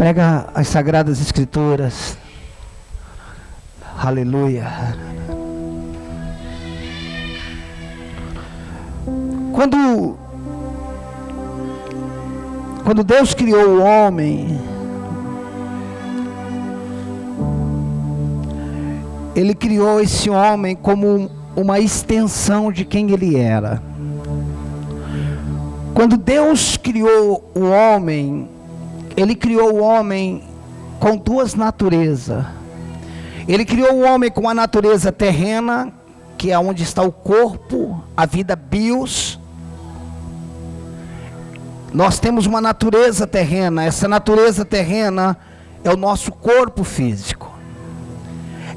Prega as Sagradas Escrituras. Aleluia. Quando Deus criou o homem, Ele criou esse homem como uma extensão de quem ele era. Quando Deus criou o homem, Ele criou o homem com duas naturezas. Ele criou o homem com a natureza terrena, que é onde está o corpo, a vida bios. Nós temos uma natureza terrena. Essa natureza terrena é o nosso corpo físico.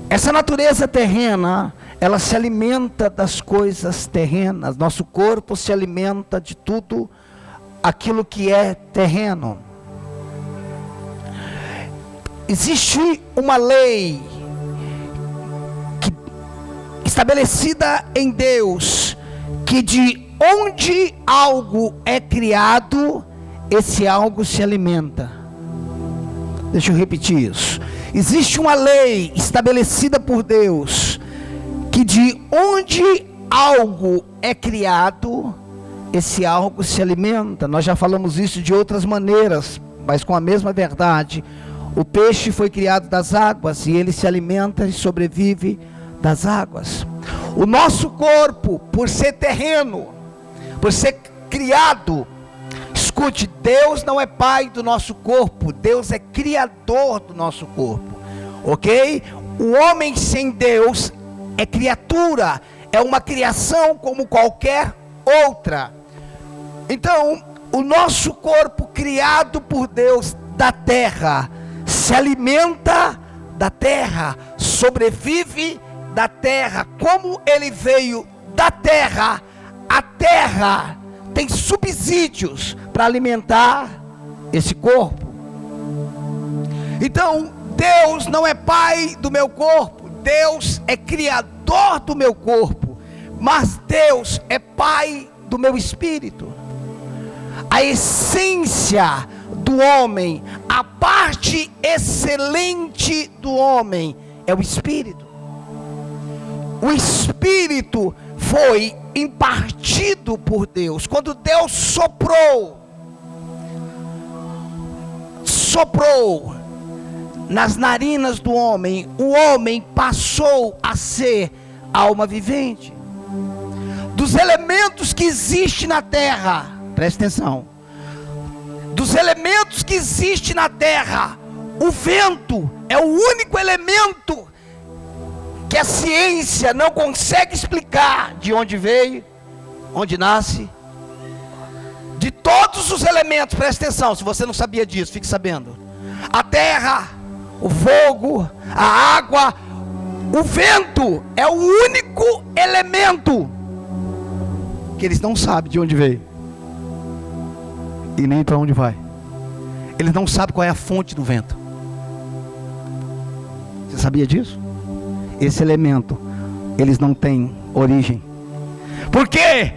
Essa natureza terrena, ela se alimenta das coisas terrenas. Nosso corpo se alimenta de tudo aquilo que é terreno. Existe uma lei estabelecida em Deus, que de onde algo é criado, esse algo se alimenta. Deixa eu repetir isso. Existe uma lei estabelecida por Deus, que de onde algo é criado, esse algo se alimenta. Nós já falamos isso de outras maneiras, mas com a mesma verdade. O peixe foi criado das águas, e ele se alimenta e sobrevive das águas. O nosso corpo, por ser terreno, por ser criado, escute, Deus não é pai do nosso corpo, Deus é criador do nosso corpo, ok? O homem sem Deus é criatura, é uma criação como qualquer outra. Então, o nosso corpo criado por Deus da terra, se alimenta da terra, sobrevive da terra. Como ele veio da terra, a terra tem subsídios para alimentar esse corpo. Então, Deus não é pai do meu corpo, Deus é criador do meu corpo, mas Deus é pai do meu espírito. A essência do homem, a parte excelente do homem é o espírito. O espírito foi impartido por Deus. Quando Deus soprou nas narinas do homem, o homem passou a ser alma vivente. Dos elementos que existem na terra, presta atenção, dos elementos que existem na terra, o vento é o único elemento que a ciência não consegue explicar de onde veio, onde nasce. De todos os elementos, presta atenção, se você não sabia disso, fique sabendo. A terra, o fogo, a água, o vento é o único elemento que eles não sabem de onde veio e nem para onde vai. Eles não sabem qual é a fonte do vento. Você sabia disso? Esse elemento, eles não têm origem. Porque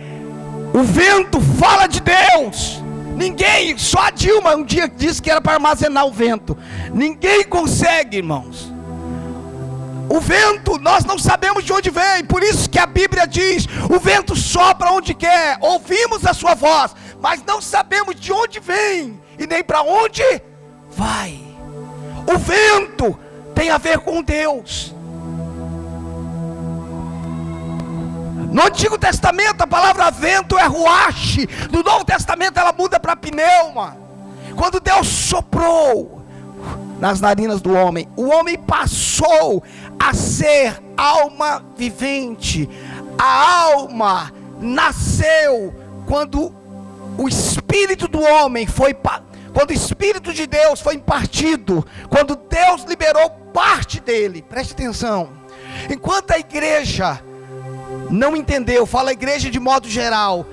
o vento fala de Deus. Ninguém, só a Dilma um dia disse que era para armazenar o vento. Ninguém consegue, irmãos. O vento, nós não sabemos de onde vem. Por isso que a Bíblia diz: o vento sopra onde quer, ouvimos a sua voz, mas não sabemos de onde vem e nem para onde vai. O vento tem a ver com Deus. No Antigo Testamento a palavra vento é ruach. No Novo Testamento ela muda para pneuma. Quando Deus soprou nas narinas do homem, o homem passou a ser alma vivente. A alma nasceu quando o Espírito do homem quando o Espírito de Deus foi impartido, quando Deus liberou parte dele. Preste atenção. Enquanto a igreja não entendeu, fala a igreja de modo geral,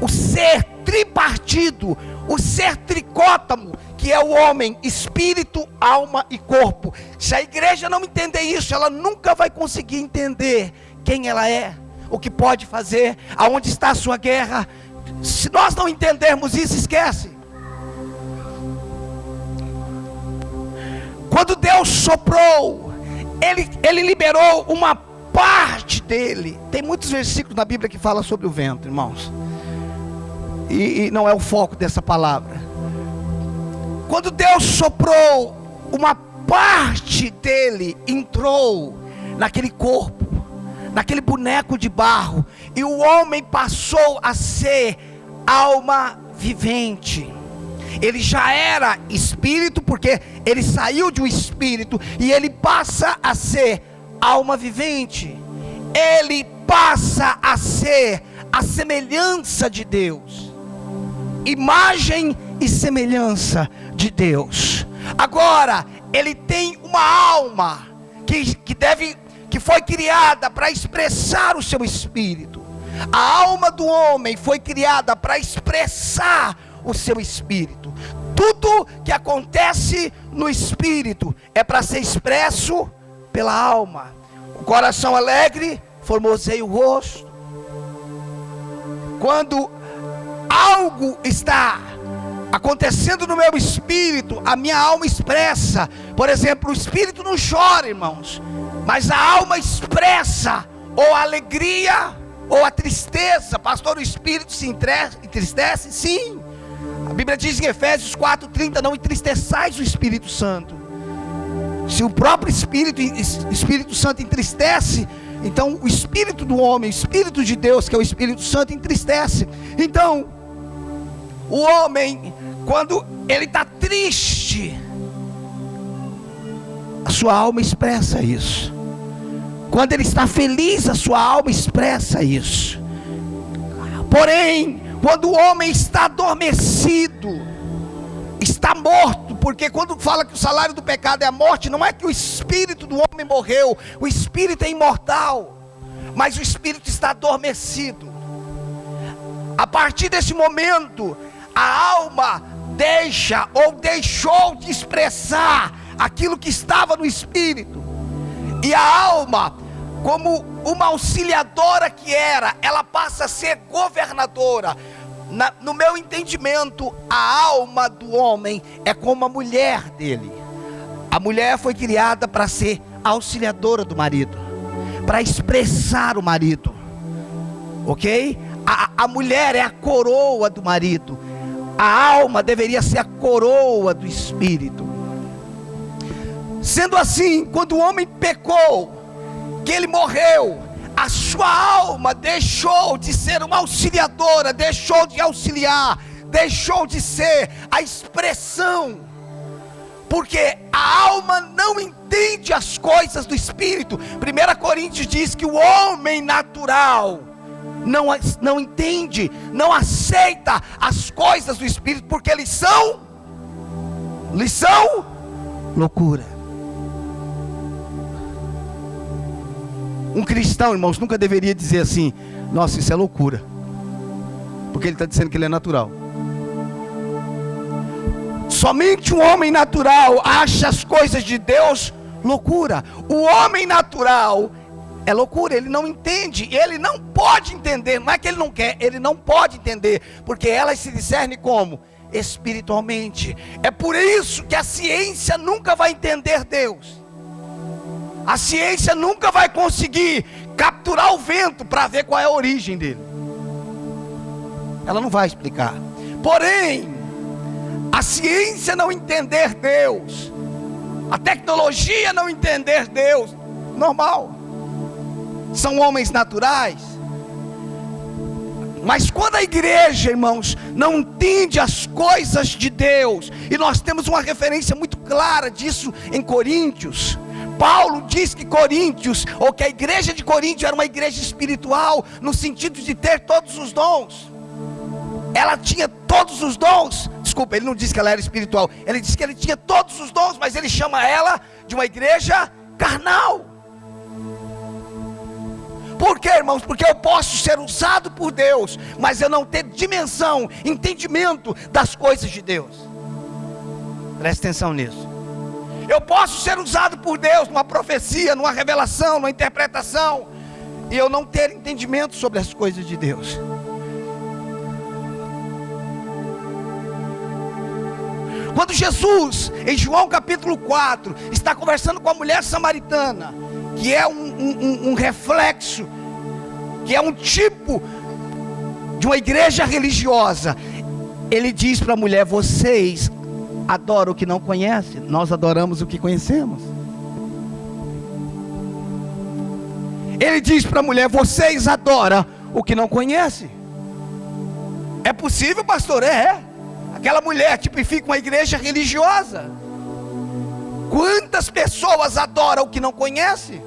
o ser tripartido, o ser tricótamo, que é o homem, espírito, alma e corpo. Se a igreja não entender isso, ela nunca vai conseguir entender quem ela é, o que pode fazer, aonde está a sua guerra. Se nós não entendermos isso, esquece. Quando Deus soprou, Ele liberou uma parte dele. Tem muitos versículos na Bíblia que falam sobre o vento, irmãos, e não é o foco dessa palavra. Quando Deus soprou, uma parte dele entrou naquele corpo, naquele boneco de barro, e o homem passou a ser alma vivente. Ele já era espírito, porque ele saiu de um espírito, e ele passa a ser alma vivente. Ele passa a ser a semelhança de Deus, imagem e semelhança de Deus. Agora, ele tem uma alma que foi criada para expressar o seu espírito. A alma do homem foi criada para expressar o seu espírito. Tudo que acontece no espírito é para ser expresso pela alma. O coração alegre formoseia o rosto. Quando algo está acontecendo no meu espírito, a minha alma expressa. Por exemplo, o espírito não chora, irmãos, mas a alma expressa ou a alegria ou a tristeza. Pastor, o espírito se entristece? Sim. A Bíblia diz em Efésios 4:30, não entristeçais o Espírito Santo. Se o próprio Espírito Santo entristece, então o espírito do homem, o Espírito de Deus, que é o Espírito Santo, entristece. Então, o homem, quando ele está triste, a sua alma expressa isso. Quando ele está feliz, a sua alma expressa isso. Porém, quando o homem está adormecido, está morto, porque quando fala que o salário do pecado é a morte, não é que o espírito do homem morreu, o espírito é imortal, mas o espírito está adormecido. A partir desse momento, a alma deixa ou deixou de expressar aquilo que estava no espírito, e a alma, como uma auxiliadora que era, ela passa a ser governadora. No meu entendimento, a alma do homem é como a mulher dele. A mulher foi criada para ser auxiliadora do marido, para expressar o marido, ok? A mulher é a coroa do marido. A alma deveria ser a coroa do espírito. Sendo assim, quando o homem pecou, que ele morreu, a sua alma deixou de ser uma auxiliadora, deixou de auxiliar, deixou de ser a expressão, porque a alma não entende as coisas do espírito. 1 Coríntios diz que o homem natural não entende, não aceita as coisas do espírito, porque eles são loucura. Um cristão, irmãos, nunca deveria dizer assim: nossa, isso é loucura, porque ele está dizendo que ele é natural. Somente um homem natural acha as coisas de Deus loucura. O homem natural é loucura, ele não entende, ele não pode entender. Não é que ele não quer, ele não pode entender, porque elas se discernem como? Espiritualmente. É por isso que a ciência nunca vai entender Deus. A ciência nunca vai conseguir capturar o vento para ver qual é a origem dele. Ela não vai explicar. Porém, a ciência não entender Deus, a tecnologia não entender Deus, normal. São homens naturais. Mas quando a igreja, irmãos, não entende as coisas de Deus, e nós temos uma referência muito clara disso em Coríntios. Paulo diz que Coríntios, ou que a igreja de Coríntios era uma igreja espiritual, no sentido de ter todos os dons. Ela tinha todos os dons. Desculpa, ele não disse que ela era espiritual, ele disse que ele tinha todos os dons, mas ele chama ela de uma igreja carnal. Por quê, irmãos? Porque eu posso ser usado por Deus, mas eu não ter dimensão, entendimento das coisas de Deus. Preste atenção nisso. Eu posso ser usado por Deus numa profecia, numa revelação, numa interpretação, e eu não ter entendimento sobre as coisas de Deus. Quando Jesus, em João capítulo 4, está conversando com a mulher samaritana, que é um reflexo, que é um tipo de uma igreja religiosa, ele diz para a mulher: vocês adoram o que não conhecem, nós adoramos o que conhecemos. Ele diz para a mulher: vocês adoram o que não conhecem. É possível, pastor? É. Aquela mulher tipifica uma igreja religiosa. Quantas pessoas adoram o que não conhecem?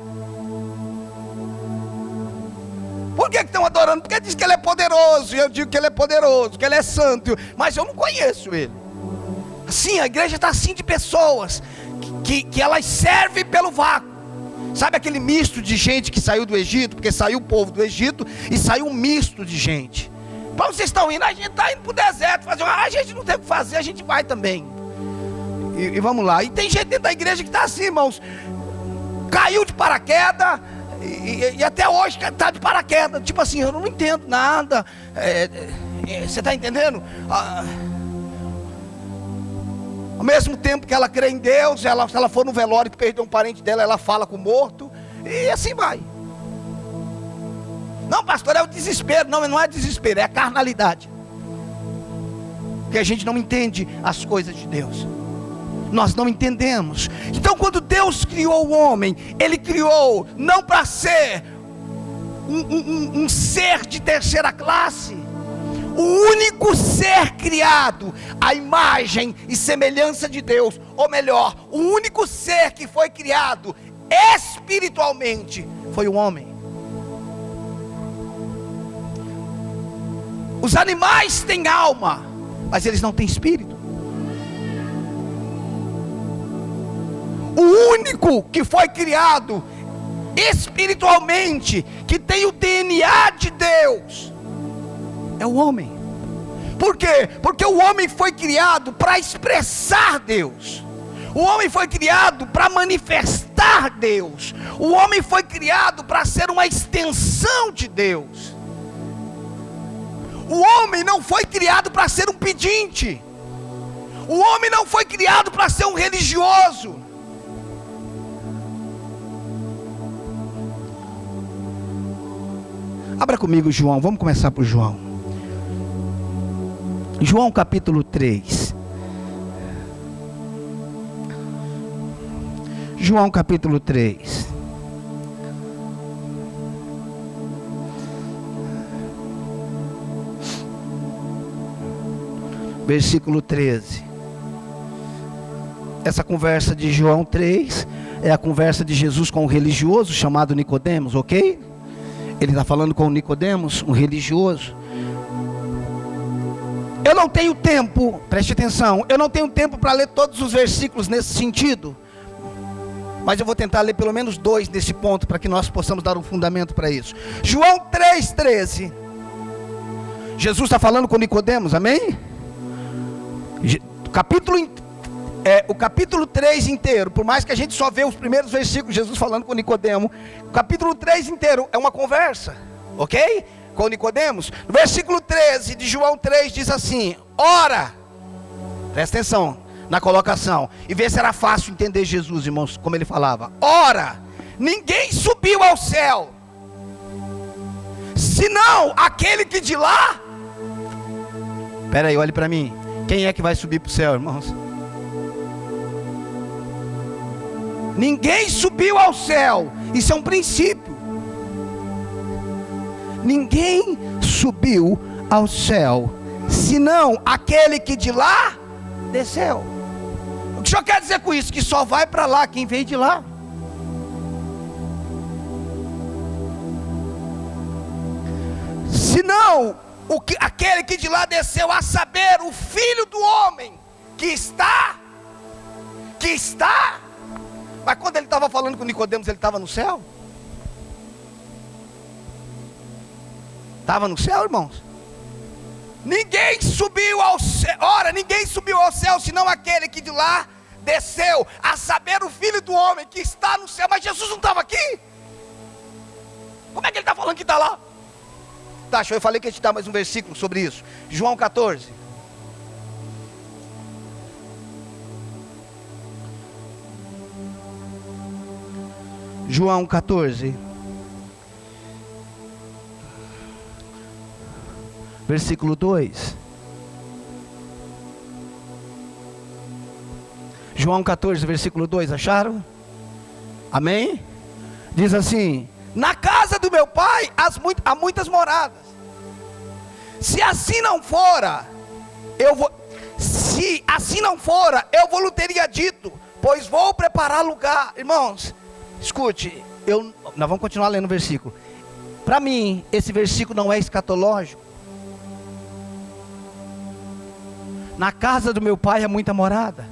Por que estão adorando? Porque diz que ele é poderoso, e eu digo que ele é poderoso, que ele é santo, mas eu não conheço ele. Sim, a igreja está assim de pessoas que elas servem pelo vácuo. Sabe aquele misto de gente que saiu do Egito? Porque saiu o povo do Egito e saiu um misto de gente. Para onde vocês estão indo? A gente está indo para o deserto fazer. A gente não tem o que fazer, a gente vai também. E vamos lá. E tem gente dentro da igreja que está assim, irmãos. Caiu de paraquedas e até hoje está de paraquedas. Tipo assim, eu não entendo nada. Você está entendendo? Ao mesmo tempo que ela crê em Deus, se ela for no velório e perder um parente dela, ela fala com o morto. E assim vai. Não, pastor, é o desespero. Não, não é desespero, é a carnalidade. Porque a gente não entende as coisas de Deus. Nós não entendemos. Então quando Deus criou o homem, Ele criou não para ser um ser de terceira classe. O único ser criado à imagem e semelhança de Deus, ou melhor, o único ser que foi criado espiritualmente foi o homem. Os animais têm alma, mas eles não têm espírito. O único que foi criado espiritualmente, que tem o DNA de Deus, é o homem. Por quê? Porque o homem foi criado para expressar Deus. O homem foi criado para manifestar Deus. O homem foi criado para ser uma extensão de Deus. O homem não foi criado para ser um pedinte. O homem não foi criado para ser um religioso. Abra comigo João, vamos começar por João. João capítulo 3. João capítulo 3. Versículo 13. Essa conversa de João 3 é a conversa de Jesus com um religioso chamado Nicodemos, ok? Ele está falando com o Nicodemos, um religioso. Eu não tenho tempo, preste atenção, eu não tenho tempo para ler todos os versículos nesse sentido, mas eu vou tentar ler pelo menos 2 nesse ponto, para que nós possamos dar um fundamento para isso. João 3,13. Jesus está falando com Nicodemos, amém? O capítulo 3 inteiro, por mais que a gente só vê os primeiros versículos, Jesus falando com Nicodemo, o capítulo 3 inteiro é uma conversa, ok? Com Nicodemos. No versículo 13 de João 3 diz assim: ora, presta atenção na colocação, e vê se era fácil entender Jesus, irmãos, como ele falava. Ora, ninguém subiu ao céu, senão aquele que de lá... Espera aí, olhe para mim. Quem é que vai subir para o céu, irmãos? Ninguém subiu ao céu. Isso é um princípio. Ninguém subiu ao céu, senão aquele que de lá desceu. O que o senhor quer dizer com isso? Que só vai para lá quem veio de lá. Senão aquele que de lá desceu, a saber, o Filho do Homem, que está. Mas quando ele estava falando com Nicodemos, ele estava no céu? Estava no céu, irmãos? Ninguém subiu ao céu. Ora, ninguém subiu ao céu, senão aquele que de lá desceu, a saber, o Filho do Homem, que está no céu. Mas Jesus não estava aqui? Como é que ele está falando que está lá? Tá, eu falei que a gente dá mais um versículo sobre isso. João 14. João 14, versículo 2. João 14, versículo 2, acharam? Amém? Diz assim: na casa do meu pai há muitas moradas. Se assim não fora, eu vou lhe teria dito, pois vou preparar lugar. Irmãos, escute, nós vamos continuar lendo o versículo. Para mim, esse versículo não é escatológico. Na casa do meu pai há muita morada.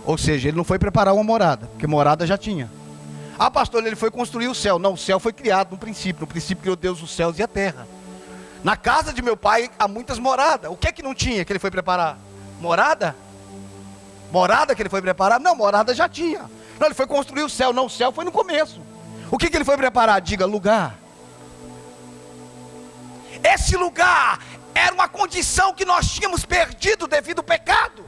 Ou seja, ele não foi preparar uma morada, porque morada já tinha. Ah, pastor, ele foi construir o céu. Não, o céu foi criado no princípio. No princípio criou Deus os céus e a terra. Na casa de meu pai há muitas moradas. O que é que não tinha que ele foi preparar? Morada? Morada que ele foi preparar? Não, morada já tinha. Não, ele foi construir o céu. Não, o céu foi no começo. O que ele foi preparar? Diga, lugar. Esse lugar era uma condição que nós tínhamos perdido devido ao pecado.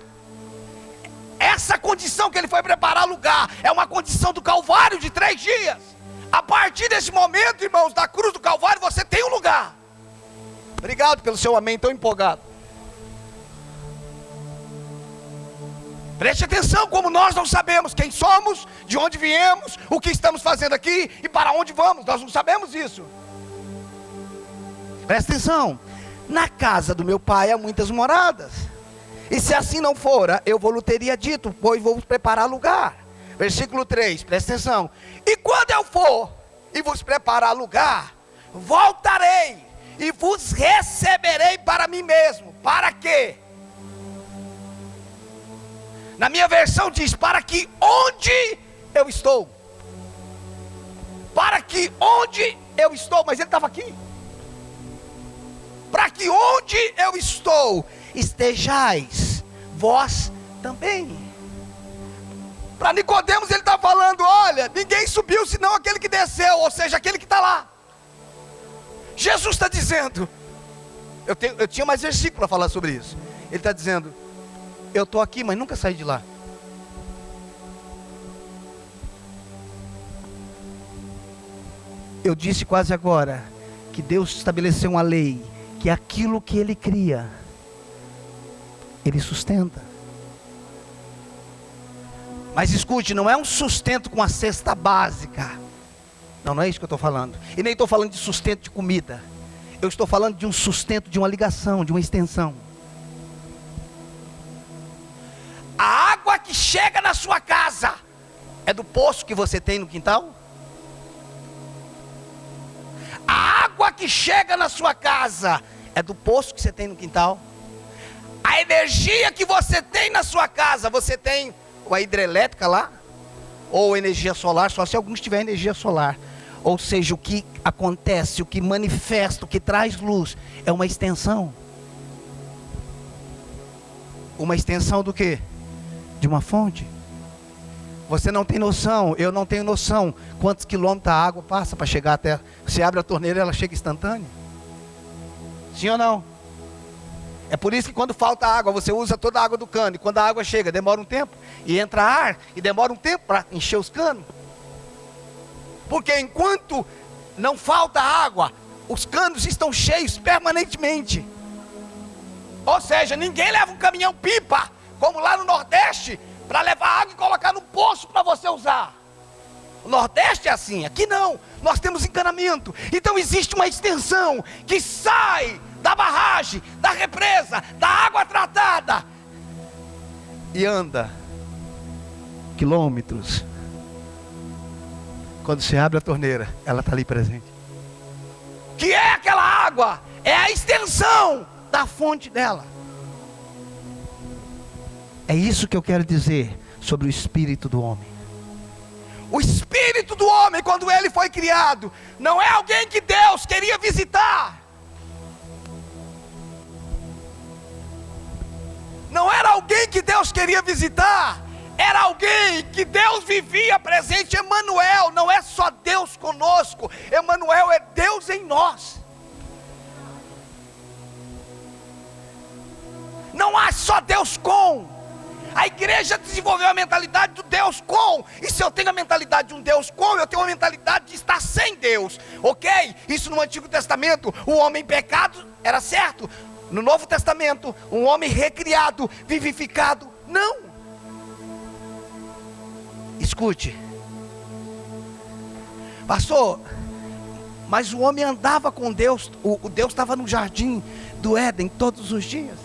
Essa condição que ele foi preparar lugar é uma condição do Calvário de 3 dias. A partir desse momento, irmãos, da cruz do Calvário, você tem um lugar. Obrigado pelo seu amém tão empolgado. Preste atenção, como nós não sabemos quem somos, de onde viemos, o que estamos fazendo aqui e para onde vamos. Nós não sabemos isso. Preste atenção. Na casa do meu pai há muitas moradas. E se assim não fora, eu lhe teria dito, pois vou preparar lugar. Versículo 3, presta atenção. E quando eu for e vos preparar lugar, voltarei e vos receberei para mim mesmo. Para quê? Na minha versão diz, para que onde eu estou. Para que onde eu estou, mas ele estava aqui. Para que onde eu estou estejais vós também. Para Nicodemos ele está falando, olha, ninguém subiu senão aquele que desceu, ou seja, aquele que está lá. Jesus está dizendo, eu tinha mais versículo para falar sobre isso. Ele está dizendo, eu estou aqui, mas nunca saí de lá. Eu disse quase agora, que Deus estabeleceu uma lei, que aquilo que Ele cria, Ele sustenta. Mas escute, não é um sustento com a cesta básica. Não é isso que eu estou falando. E nem estou falando de sustento de comida. Eu estou falando de um sustento, de uma ligação, de uma extensão. A água que chega na sua casa é do poço que você tem no quintal? A água que chega na sua casa é do poço que você tem no quintal? A energia que você tem na sua casa, você tem a hidrelétrica lá? Ou energia solar, só se alguns tiverem energia solar. Ou seja, o que acontece, o que manifesta, o que traz luz, é uma extensão. Uma extensão do quê? De uma fonte. Você não tem noção, eu não tenho noção quantos quilômetros a água passa para chegar até. Você abre a torneira e ela chega instantânea. Sim ou não? É por isso que quando falta água, você usa toda a água do cano. E quando a água chega, demora um tempo. E entra ar, e demora um tempo para encher os canos. Porque enquanto não falta água, os canos estão cheios permanentemente. Ou seja, ninguém leva um caminhão pipa, como lá no Nordeste, para levar água e colocar no poço para você usar. O Nordeste é assim, aqui não. Nós temos encanamento. Então existe uma extensão que sai da barragem, da represa, da água tratada e anda quilômetros. Quando você abre a torneira, ela está ali presente. Que é aquela água? É a extensão da fonte dela. É isso que eu quero dizer sobre o espírito do homem. O espírito do homem, quando ele foi criado, não é alguém que Deus queria visitar. Não era alguém que Deus queria visitar. Era alguém que Deus vivia presente. Emanuel, não é só Deus conosco. Emanuel é Deus em nós. Não há só Deus com. A igreja desenvolveu a mentalidade do Deus com. E se eu tenho a mentalidade mentalidade de um Deus como, eu tenho uma mentalidade de estar sem Deus, ok? Isso no Antigo Testamento, o homem em pecado era certo. No Novo Testamento, um homem recriado, vivificado, não. Escute, pastor, mas o homem andava com Deus, o Deus estava no jardim do Éden todos os dias.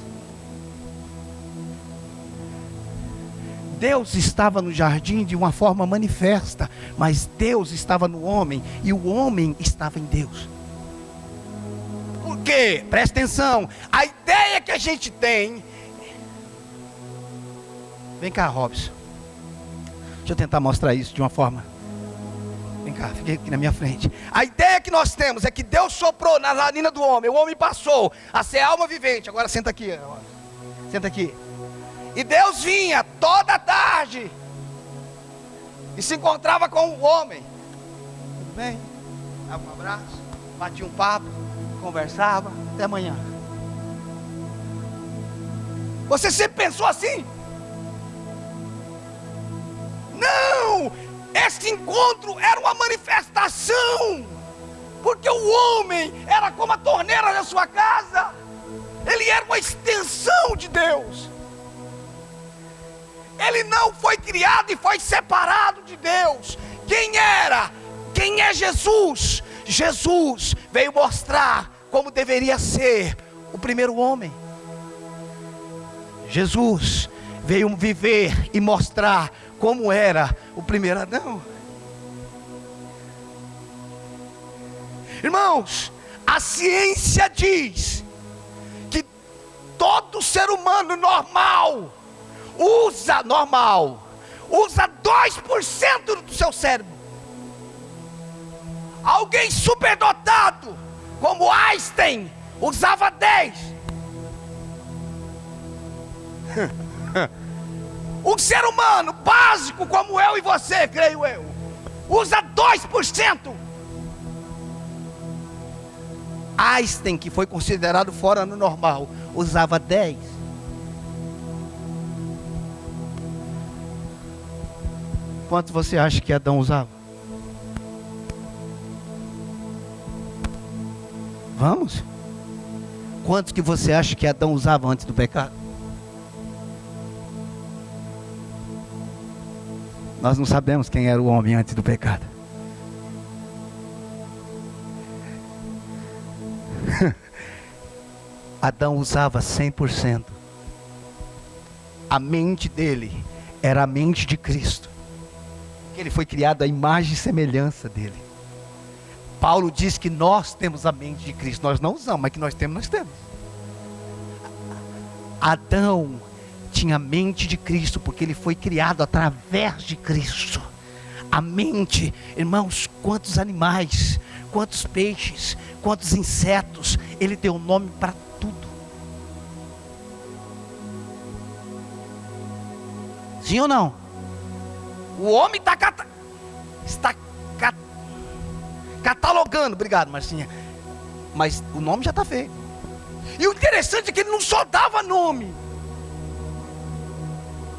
Deus estava no jardim de uma forma manifesta, mas Deus estava no homem e o homem estava em Deus. Por quê? Presta atenção, a ideia que a gente tem... Vem cá, Robson. Deixa eu tentar mostrar isso de uma forma... Vem cá, fiquei aqui na minha frente. A ideia que nós temos é que Deus soprou na narina do homem, o homem passou a ser alma vivente. Agora senta aqui, senta aqui. E Deus vinha toda tarde e se encontrava com o homem. Tudo bem? Dava um abraço, batia um papo, conversava, até amanhã. Você sempre pensou assim? Não! Este encontro era uma manifestação, porque o homem era como a torneira da sua casa, ele era uma extensão de Deus. Ele não foi criado e foi separado de Deus. Quem era? Quem é Jesus? Jesus veio mostrar como deveria ser o primeiro homem. Jesus veio viver e mostrar como era o primeiro Adão. Irmãos, a ciência diz que todo ser humano normal usa 2% do seu cérebro. Alguém superdotado como Einstein usava 10%. Um ser humano básico como eu e você, creio eu, usa 2%. Einstein, que foi considerado fora do normal, usava 10%. Quanto você acha que Adão usava? Vamos? Quanto que você acha que Adão usava antes do pecado? Nós não sabemos quem era o homem antes do pecado. Adão usava 100%. A mente dele era a mente de Cristo. Ele foi criado à imagem e semelhança dele. Paulo diz que nós temos a mente de Cristo. Nós não usamos, mas que nós temos, nós temos. Adão tinha a mente de Cristo, porque ele foi criado através de Cristo. A mente, irmãos, quantos animais, quantos peixes, quantos insetos, ele deu nome para tudo. Sim ou não? O homem está catalogando, obrigado Marcinha, mas o nome já está feito. E o interessante é que ele não só dava nome.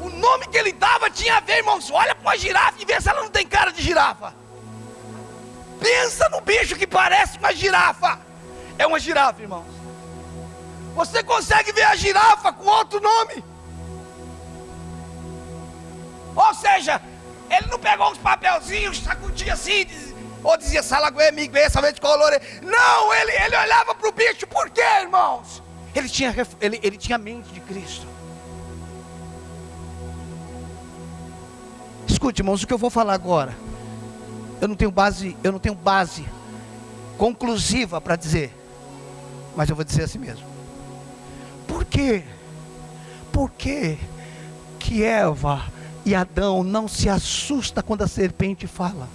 O nome que ele dava tinha a ver, irmãos. Olha para uma girafa e vê se ela não tem cara de girafa. Pensa no bicho que parece uma girafa. É uma girafa, irmãos. Você consegue ver a girafa com outro nome? Ou seja, ele não pegou uns papelzinhos, sacudia assim, ou dizia salaguê, miguê, salve de colore. Não, ele olhava para o bicho. Por quê, irmãos? Ele tinha a mente de Cristo. Escute, irmãos, o que eu vou falar agora, eu não tenho base conclusiva para dizer, mas eu vou dizer assim mesmo. Por quê? Por que que Eva e Adão não se assustam quando a serpente fala?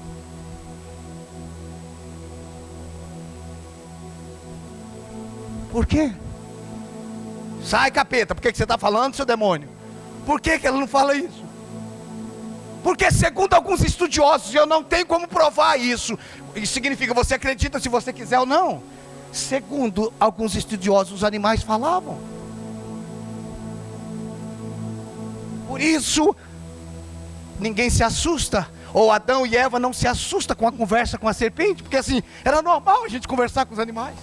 Por quê? Sai, capeta, por que você está falando, seu demônio? Por que ela não fala isso? Porque segundo alguns estudiosos, eu não tenho como provar isso. Isso significa, você acredita se você quiser ou não. Segundo alguns estudiosos, os animais falavam. Por isso, ninguém se assusta. Ou Adão e Eva não se assustam com a conversa com a serpente, porque assim, era normal a gente conversar com os animais.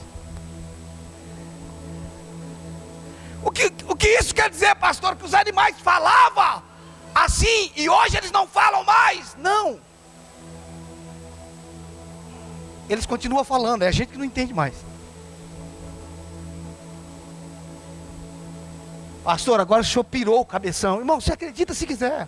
O que isso quer dizer, pastor? Que os animais falavam assim e hoje eles não falam mais? Não. Eles continuam falando, é a gente que não entende mais. Pastor, agora o senhor pirou o cabeção. Irmão, você acredita se quiser.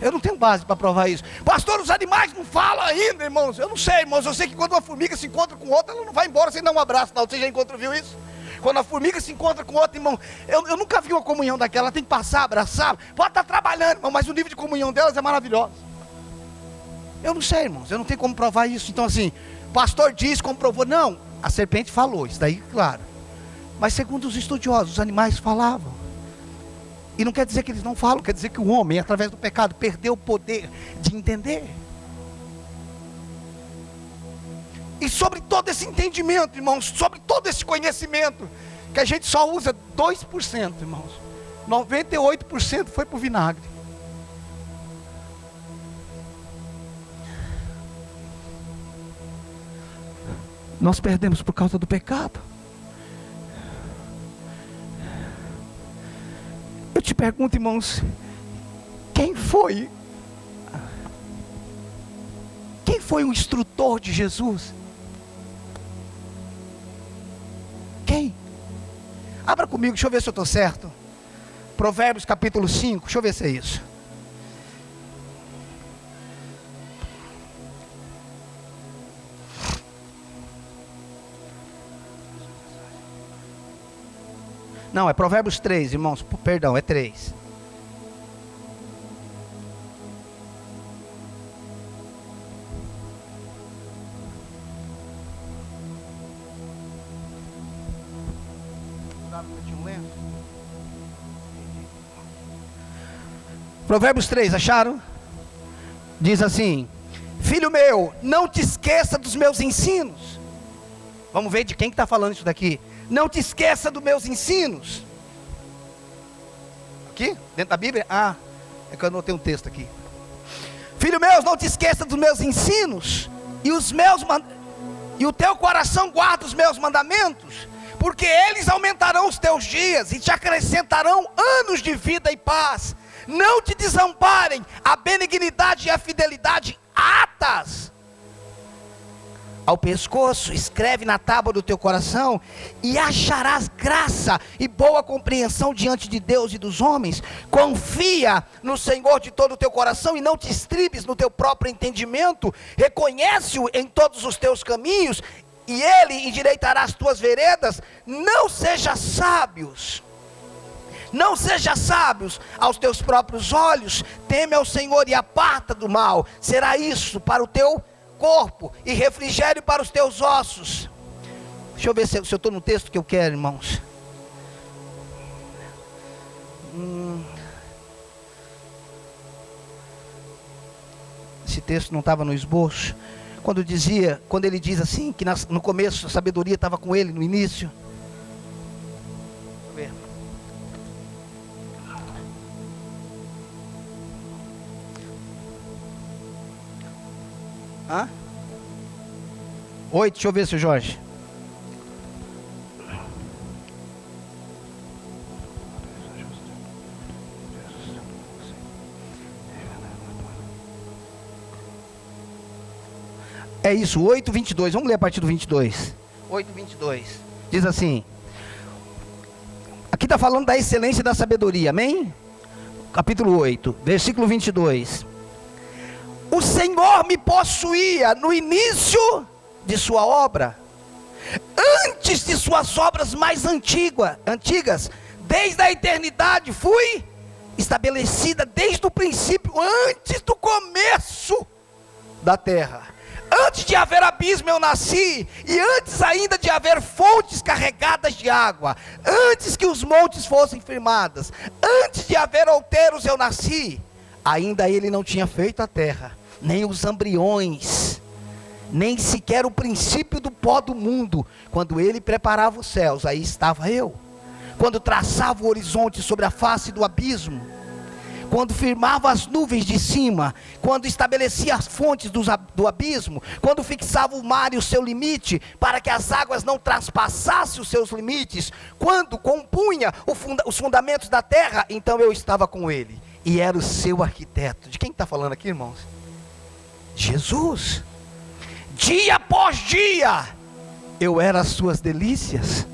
Eu não tenho base para provar isso. Pastor, os animais não falam ainda, irmãos. Eu não sei, irmãos. Eu sei que quando uma formiga se encontra com outra, ela não vai embora sem dar um abraço. Não, você já viu isso? Quando a formiga se encontra com outra, irmão, eu nunca vi uma comunhão daquela. Ela tem que passar, abraçar. Pode estar trabalhando, irmão, mas o nível de comunhão delas é maravilhoso. Eu não sei, irmãos. Eu não tenho como provar isso. Então assim, pastor diz, comprovou. Não, a serpente falou, isso daí, claro. Mas segundo os estudiosos, os animais falavam. E não quer dizer que eles não falam, quer dizer que o homem, através do pecado, perdeu o poder de entender. E sobre todo esse entendimento, irmãos, sobre todo esse conhecimento, que a gente só usa 2%, irmãos. 98% foi para o vinagre. Nós perdemos por causa do pecado. Eu te pergunto, irmãos, quem foi o instrutor de Jesus? Quem? Abra comigo, deixa eu ver se eu estou certo. Provérbios capítulo 5, deixa eu ver se é isso. Não, é Provérbios 3, irmãos, perdão, é 3. Provérbios 3, acharam? Diz assim: filho meu, não te esqueça dos meus ensinos. Vamos ver de quem que está falando isso daqui. Não te esqueça dos meus ensinos. Aqui, dentro da Bíblia? Ah, é que eu anotei um texto aqui. Filho meu, não te esqueça dos meus ensinos, e o teu coração guarda os meus mandamentos, porque eles aumentarão os teus dias e te acrescentarão anos de vida e paz. Não te desamparem a benignidade e a fidelidade atas ao pescoço, escreve na tábua do teu coração, e acharás graça e boa compreensão diante de Deus e dos homens. Confia no Senhor de todo o teu coração e não te estribes no teu próprio entendimento. Reconhece-o em todos os teus caminhos e Ele endireitará as tuas veredas. Não sejas sábios aos teus próprios olhos. Teme ao Senhor e aparta do mal. Será isso para o teu corpo e refrigério para os teus ossos. Deixa eu ver se eu estou no texto que eu quero, irmãos. Esse texto não estava no esboço. Quando ele diz assim, que no começo a sabedoria estava com ele, no início. Deixa eu ver. Hã? 8, deixa eu ver, seu Jorge. É isso, 8:22. Vamos ler a partir do 22. 8:22. Diz assim. Aqui está falando da excelência da sabedoria, amém? Capítulo 8, versículo 22. O Senhor me possuía no início de sua obra, antes de suas obras mais antigas, desde a eternidade fui estabelecida, desde o princípio, antes do começo da terra. Antes de haver abismo eu nasci, e antes ainda de haver fontes carregadas de água, antes que os montes fossem firmados, antes de haver outeiros eu nasci. Ainda ele não tinha feito a terra, nem os embriões, nem sequer o princípio do pó do mundo. Quando ele preparava os céus, aí estava eu. Quando traçava o horizonte sobre a face do abismo, quando firmava as nuvens de cima, quando estabelecia as fontes do abismo, quando fixava o mar e o seu limite, para que as águas não traspassassem os seus limites, quando compunha os fundamentos da terra, então eu estava com ele, e era o seu arquiteto. De quem está falando aqui, irmãos? Jesus. Dia após dia, eu era as suas delícias,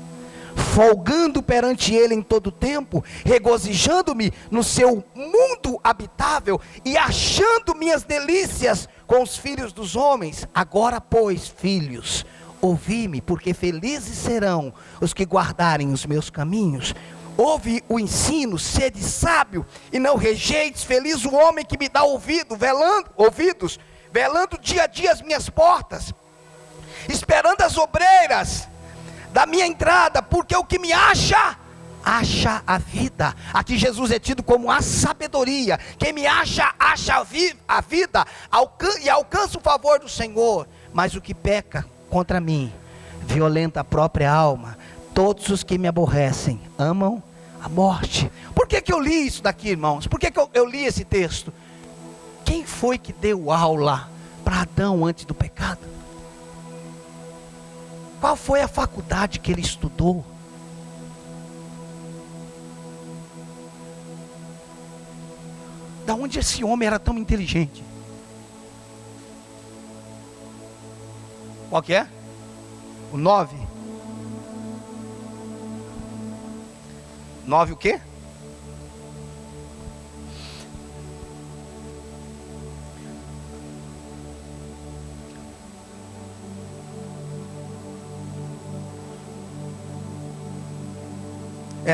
folgando perante ele em todo tempo, regozijando-me no seu mundo habitável, e achando minhas delícias com os filhos dos homens. Agora, pois, filhos, ouvi-me, porque felizes serão os que guardarem os meus caminhos. Ouve o ensino, sede sábio, e não rejeites. Feliz o homem que me dá ouvidos, velando dia a dia as minhas portas, esperando as obreiras da minha entrada, porque o que me acha a vida. Aqui Jesus é tido como a sabedoria. Quem me acha a vida, e alcança o favor do Senhor. Mas o que peca contra mim, violenta a própria alma. Todos os que me aborrecem amam a morte. Por que eu li isso daqui, irmãos? Por que eu li esse texto? Quem foi que deu aula para Adão antes do pecado? Qual foi a faculdade que ele estudou? Da onde esse homem era tão inteligente? Qual que é? O 9. 9 o quê?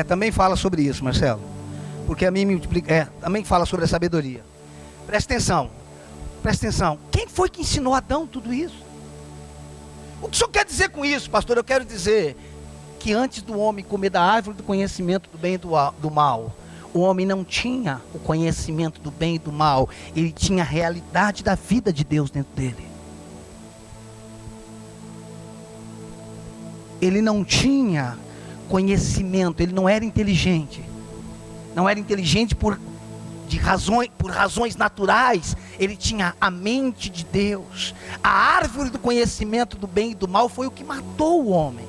Também fala sobre isso, Marcelo. Porque a mim me multiplica. Também fala sobre a sabedoria. Presta atenção. Presta atenção. Quem foi que ensinou Adão tudo isso? O que o senhor quer dizer com isso, pastor? Eu quero dizer que antes do homem comer da árvore do conhecimento do bem e do mal, o homem não tinha o conhecimento do bem e do mal. Ele tinha a realidade da vida de Deus dentro dele. Ele não tinha conhecimento, ele não era inteligente. Não era inteligente por razões naturais. Ele tinha a mente de Deus. A árvore do conhecimento do bem e do mal foi o que matou o homem.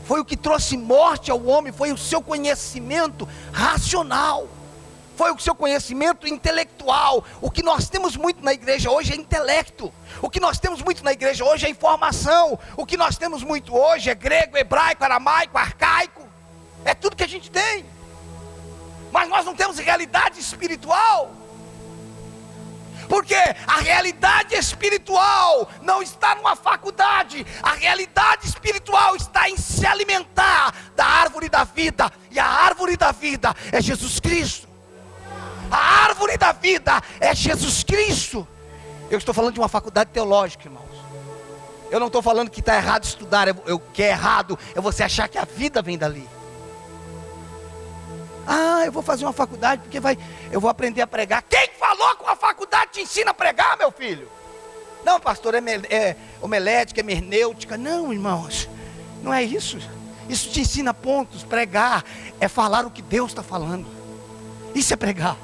Foi o que trouxe morte ao homem. Foi o seu conhecimento racional. Foi o seu conhecimento intelectual. O que nós temos muito na igreja hoje é intelecto. O que nós temos muito na igreja hoje é informação. O que nós temos muito hoje é grego, hebraico, aramaico, arcaico. É tudo que a gente tem. Mas nós não temos realidade espiritual. Porque a realidade espiritual não está numa faculdade. A realidade espiritual está em se alimentar da árvore da vida. E a árvore da vida é Jesus Cristo. A árvore da vida é Jesus Cristo. Eu estou falando de uma faculdade teológica, irmãos. Eu não estou falando que está errado estudar. Que é errado é você achar que a vida vem dali. Eu vou fazer uma faculdade porque eu vou aprender a pregar. Quem falou que uma faculdade te ensina a pregar, meu filho? Não, pastor, é homilética, é hermenêutica. Não, irmãos, não é isso. Isso te ensina pontos. Pregar é falar o que Deus está falando. Isso é pregar.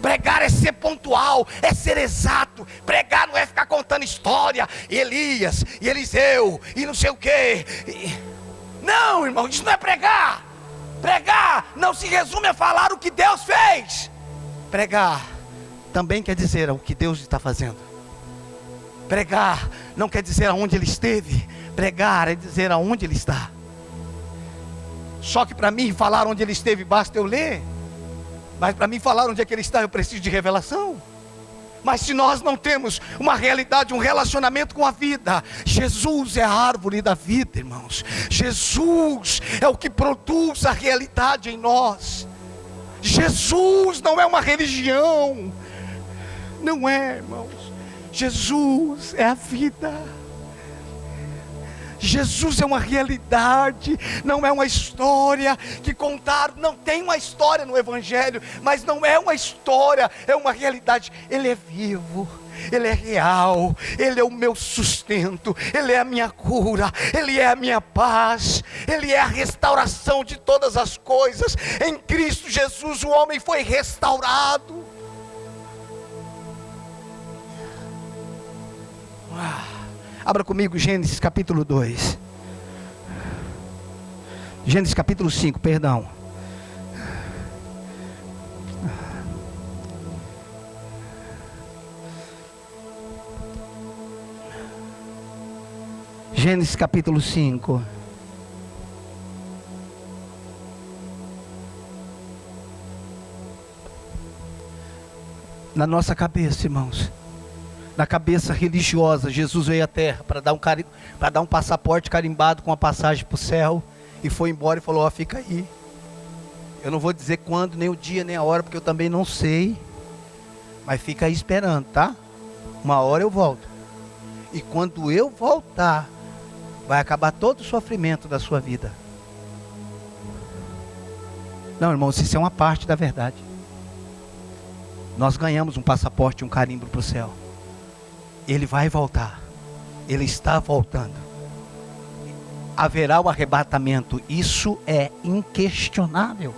Pregar é ser pontual, é ser exato. Pregar não é ficar contando história, Elias e Eliseu e não sei o quê. Não, irmão, isso não é pregar. Pregar não se resume a falar o que Deus fez. Pregar também quer dizer o que Deus está fazendo. Pregar não quer dizer aonde Ele esteve. Pregar é dizer aonde Ele está. Só que para mim falar onde Ele esteve basta eu ler. Mas para mim falar onde é que Ele está eu preciso de revelação. Mas se nós não temos uma realidade, um relacionamento com a vida, Jesus é a árvore da vida, irmãos. Jesus é o que produz a realidade em nós. Jesus não é uma religião. Não é, irmãos. Jesus é a vida. Jesus é uma realidade, não é uma história que contaram. Não tem uma história no Evangelho, mas não é uma história, é uma realidade. Ele é vivo, Ele é real, Ele é o meu sustento, Ele é a minha cura, Ele é a minha paz, Ele é a restauração de todas as coisas. Em Cristo Jesus o homem foi restaurado. Abra comigo Gênesis capítulo 2. Gênesis capítulo 5, perdão. Gênesis capítulo 5. Na nossa cabeça, irmãos, na cabeça religiosa, Jesus veio à terra para dar um passaporte carimbado com a passagem para o céu, e foi embora e falou: ó, fica aí. Eu não vou dizer quando, nem o dia, nem a hora, porque eu também não sei, mas fica aí esperando, tá? Uma hora eu volto, e quando eu voltar, vai acabar todo o sofrimento da sua vida. Não, irmãos, isso é uma parte da verdade. Nós ganhamos um passaporte, um carimbo para o céu. Ele vai voltar. Ele está voltando. Haverá o arrebatamento. Isso é inquestionável.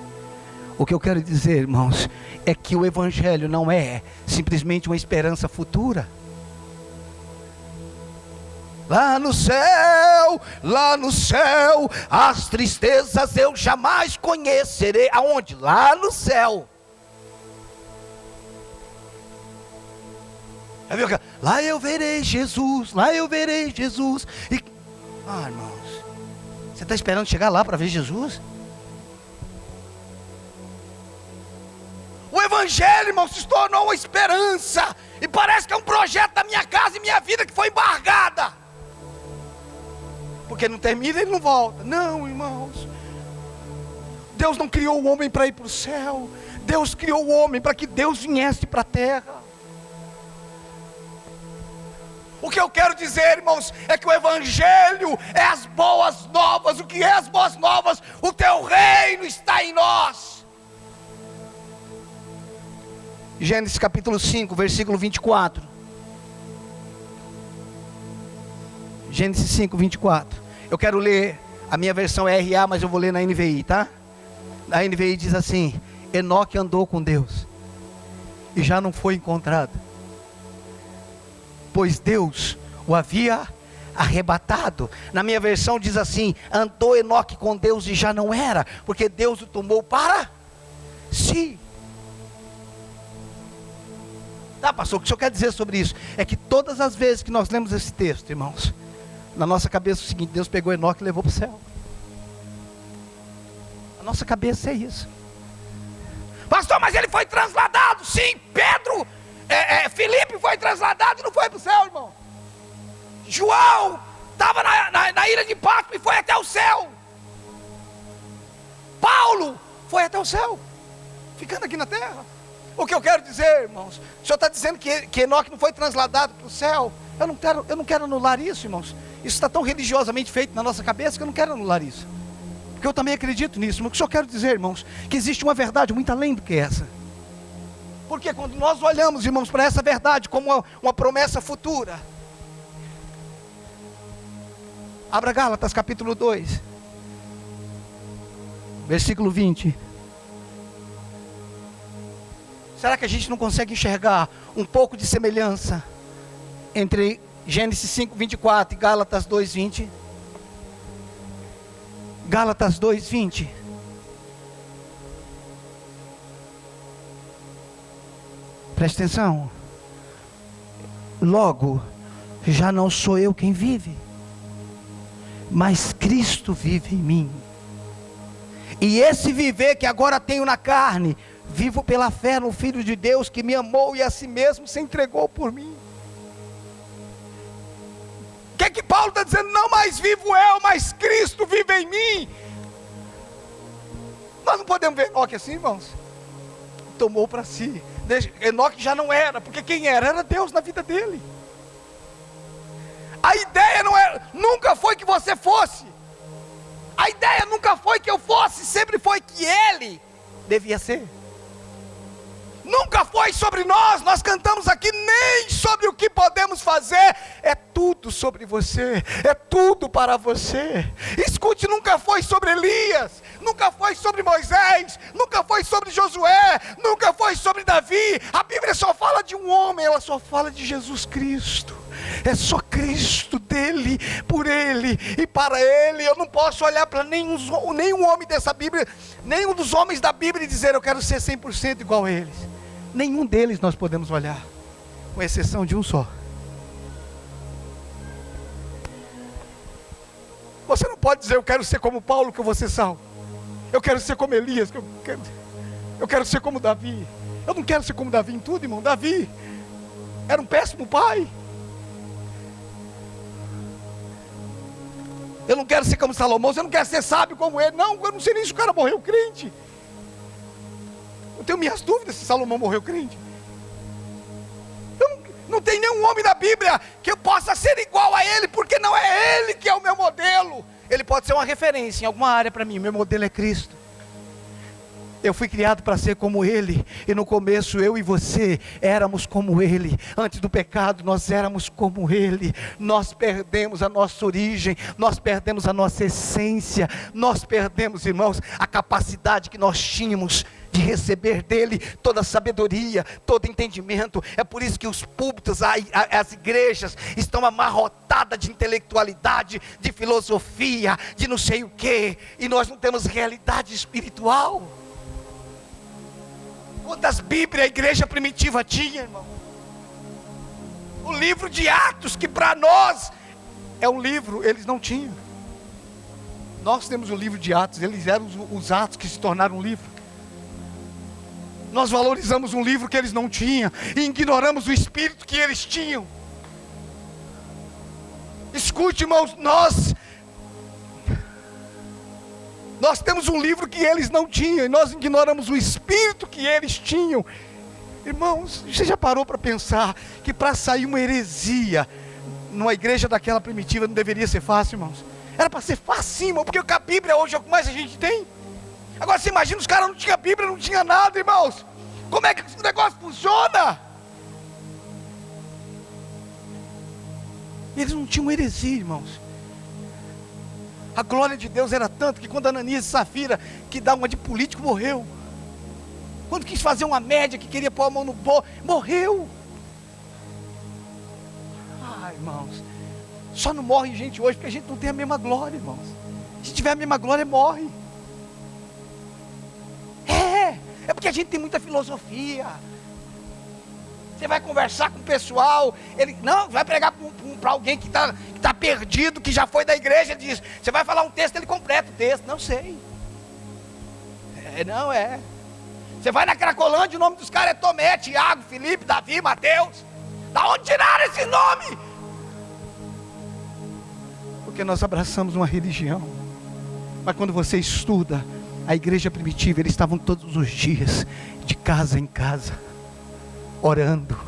O que eu quero dizer, irmãos, é que o Evangelho não é simplesmente uma esperança futura. Lá no céu, as tristezas eu jamais conhecerei. Aonde? Lá no céu. Lá eu verei Jesus, lá eu verei Jesus. Irmãos, você está esperando chegar lá para ver Jesus? O Evangelho, irmão, se tornou uma esperança. E parece que é um projeto da minha casa e minha vida que foi embargada. Porque não termina e ele não volta. Não, irmãos. Deus não criou o homem para ir para o céu. Deus criou o homem para que Deus viesse para a terra. O que eu quero dizer, irmãos, é que o Evangelho é as boas novas. O que é as boas novas? O teu reino está em nós. Gênesis capítulo 5, versículo 24. Gênesis 5, 24. Eu quero ler, a minha versão é RA, mas eu vou ler na NVI, tá? Na NVI diz assim: Enoque andou com Deus e já não foi encontrado, pois Deus o havia arrebatado. Na minha versão diz assim: andou Enoque com Deus e já não era, porque Deus o tomou para si. Tá, pastor, o que o senhor quer dizer sobre isso? É que todas as vezes que nós lemos esse texto, irmãos, na nossa cabeça é o seguinte: Deus pegou Enoque e levou para o céu. A nossa cabeça é isso. Pastor, mas ele foi transladado. Sim, Pedro, Filipe foi transladado e não foi para o céu, irmão. João estava na ilha de Patmos e foi até o céu. Paulo foi até o céu, ficando aqui na terra. O que eu quero dizer, irmãos, o senhor está dizendo que Enoque não foi transladado para o céu. Eu não quero anular isso, irmãos. Isso está tão religiosamente feito na nossa cabeça que eu não quero anular isso, porque eu também acredito nisso. Mas o que eu só quero dizer, irmãos, que existe uma verdade muito além do que essa. Porque quando nós olhamos, irmãos, para essa verdade como uma promessa futura. Abra Gálatas capítulo 2, versículo 20. Será que a gente não consegue enxergar um pouco de semelhança entre Gênesis 5, 24 e Gálatas 2, 20? Gálatas 2, 20. Preste atenção. Logo, já não sou eu quem vive, mas Cristo vive em mim. E esse viver que agora tenho na carne, vivo pela fé no Filho de Deus que me amou e a si mesmo se entregou por mim. O que Paulo está dizendo? Não mais vivo eu, mas Cristo vive em mim. Nós não podemos ver Enoque assim, irmãos. Tomou para si. Enoque já não era, porque quem era Deus na vida dele. A ideia nunca foi que você fosse. A ideia nunca foi que eu fosse, sempre foi que ele devia ser. nunca foi sobre nós cantamos aqui, nem sobre o que podemos fazer, é tudo sobre você, é tudo para você. Escute, nunca foi sobre Elias, nunca foi sobre Moisés, nunca foi sobre Josué, nunca foi sobre Davi. A Bíblia só fala de um homem, ela só fala de Jesus Cristo. É só Cristo, dele, por ele e para ele. Eu não posso olhar para nenhum homem dessa Bíblia, nenhum dos homens da Bíblia e dizer: eu quero ser 100% igual a eles. Nenhum deles nós podemos olhar, com exceção de um só. Você não pode dizer: eu quero ser como Paulo, que eu vou ser salvo. Eu quero ser como Elias, eu quero ser como Davi. Eu não quero ser como Davi em tudo, irmão. Davi era um péssimo pai. Eu não quero ser como Salomão, eu não quero ser sábio como ele. Não, eu não sei nem se o cara morreu crente. Eu tenho minhas dúvidas se Salomão morreu crente. Não tem nenhum homem da Bíblia que eu possa ser igual a ele, porque não é ele que é o meu modelo. Ele pode ser uma referência em alguma área para mim, meu modelo é Cristo. Eu fui criado para ser como ele, e no começo eu e você éramos como ele. Antes do pecado nós éramos como ele. Nós perdemos a nossa origem, nós perdemos a nossa essência, nós perdemos, irmãos, a capacidade que nós tínhamos de receber dele toda a sabedoria, todo entendimento. É por isso que os púlpitos, as igrejas estão amarrotadas de intelectualidade, de filosofia, de não sei o que, e nós não temos realidade espiritual. Quantas Bíblias a igreja primitiva tinha, irmão? O livro de Atos, que para nós é um livro, eles não tinham. Nós temos o livro de Atos, eles eram os Atos que se tornaram um livro. Nós valorizamos um livro que eles não tinham, e ignoramos o espírito que eles tinham. Escute, irmãos, nós temos um livro que eles não tinham, e nós ignoramos o espírito que eles tinham. Irmãos, você já parou para pensar que para sair uma heresia numa igreja daquela primitiva não deveria ser fácil, irmãos? Era para ser fácil, irmão, porque a Bíblia hoje é o que mais a gente tem. Agora você imagina, os caras não tinham Bíblia, não tinha nada, irmãos. Como é que esse negócio funciona? Eles não tinham heresia, irmãos. A glória de Deus era tanto que quando Ananias e Safira, que dá uma de político, morreu. Quando quis fazer uma média, que queria pôr a mão no bolo, morreu. Ah, irmãos, só não morre gente hoje porque a gente não tem a mesma glória, irmãos. Se tiver a mesma glória, morre. É porque a gente tem muita filosofia. Você vai conversar com o pessoal, ele não vai pregar para alguém que está perdido, que já foi da igreja, ele diz: você vai falar um texto, ele completa o texto. Não sei. Não é. Você vai na Cracolândia, o nome dos caras é Tomé, Tiago, Felipe, Davi, Mateus. Da onde tiraram esse nome? Porque nós abraçamos uma religião. Mas quando você estuda a igreja primitiva, eles estavam todos os dias, de casa em casa, orando,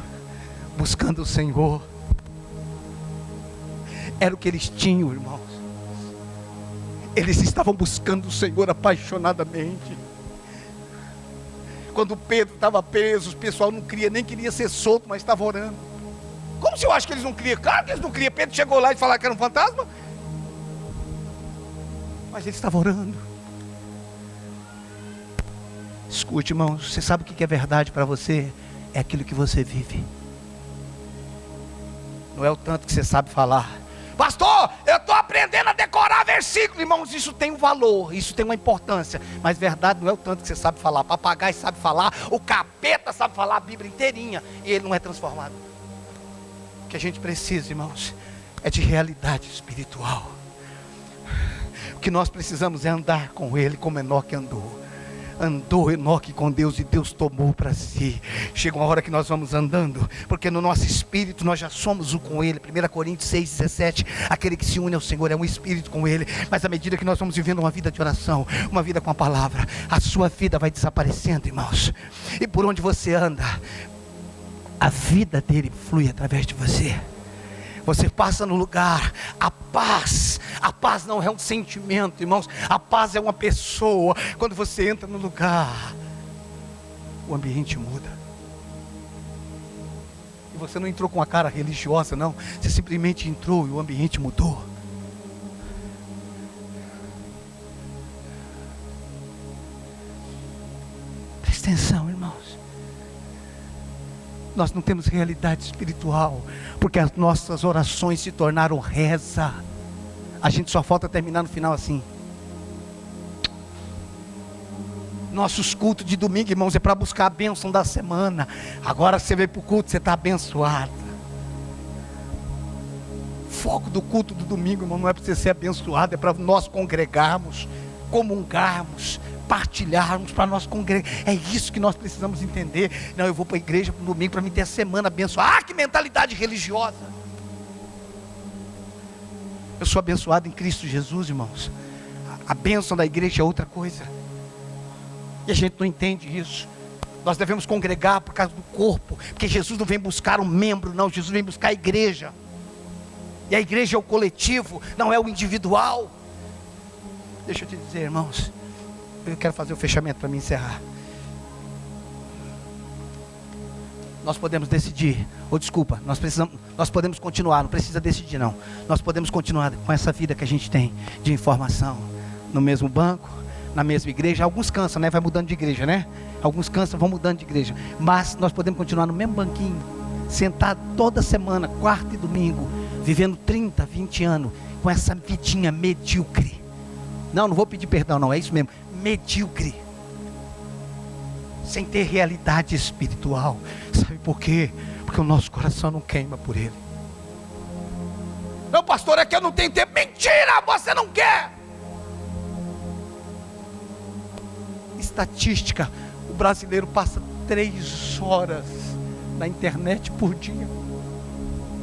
buscando o Senhor. Era o que eles tinham, irmãos. Eles estavam buscando o Senhor apaixonadamente. Quando Pedro estava preso, o pessoal não queria, nem queria ser solto, mas estava orando. Como se eu acho que eles não queriam? Claro que eles não queriam. Pedro chegou lá e falou que era um fantasma, mas ele estava orando. Escute, irmãos, você sabe o que é verdade para você? É aquilo que você vive. Não é o tanto que você sabe falar. Pastor, eu estou aprendendo a decorar versículo. Irmãos, isso tem um valor, isso tem uma importância. Mas verdade não é o tanto que você sabe falar. Papagaio sabe falar, o capeta sabe falar a Bíblia inteirinha, e ele não é transformado. O que a gente precisa, irmãos, é de realidade espiritual. O que nós precisamos é andar com Ele como Enoque andou. Andou Enoque com Deus e Deus tomou para si. Chega uma hora que nós vamos andando, porque no nosso espírito nós já somos um com Ele. 1 Coríntios 6,17, aquele que se une ao Senhor é um espírito com Ele. Mas à medida que nós vamos vivendo uma vida de oração, uma vida com a palavra, a sua vida vai desaparecendo, irmãos. E por onde você anda, a vida dele flui através de você. Você passa no lugar, a paz não é um sentimento, irmãos, a paz é uma pessoa. Quando você entra no lugar, o ambiente muda. você não entrou com a cara religiosa, não. Você simplesmente entrou e o ambiente mudou. Presta atenção, irmãos. Nós não temos realidade espiritual, porque as nossas orações se tornaram reza. A gente só falta terminar no final assim. Nossos cultos de domingo, irmãos, é para buscar a bênção da semana. Agora você veio para o culto, você está abençoado. O foco do culto do domingo, irmão, não é para você ser abençoado, é para nós congregarmos, comungarmos, partilharmos, para nós congregar. É isso que nós precisamos entender. Não, eu vou para a igreja no domingo para me ter a semana abençoada. Ah, que mentalidade religiosa! Eu sou abençoado em Cristo Jesus, irmãos. A bênção da igreja é outra coisa. E a gente não entende isso. Nós devemos congregar por causa do corpo, porque Jesus não vem buscar um membro, não. Jesus vem buscar a igreja. E a igreja é o coletivo, não é o individual. Deixa eu te dizer, irmãos, eu quero fazer o fechamento para me encerrar. Nós podemos decidir, nós podemos continuar, não precisa decidir não. Nós podemos continuar com essa vida que a gente tem de informação, no mesmo banco, na mesma igreja. Alguns cansam, né? Vai mudando de igreja, né? Alguns cansam, vão mudando de igreja. Mas nós podemos continuar no mesmo banquinho, sentado toda semana, quarta e domingo, vivendo 30, 20 anos, com essa vidinha medíocre. Não vou pedir perdão não, é isso mesmo, medíocre. Sem ter realidade espiritual. Sabe por quê? Porque o nosso coração não queima por Ele. Não, pastor, é que eu não tenho tempo. Mentira, você não quer. Estatística, o brasileiro passa 3 horas na internet por dia.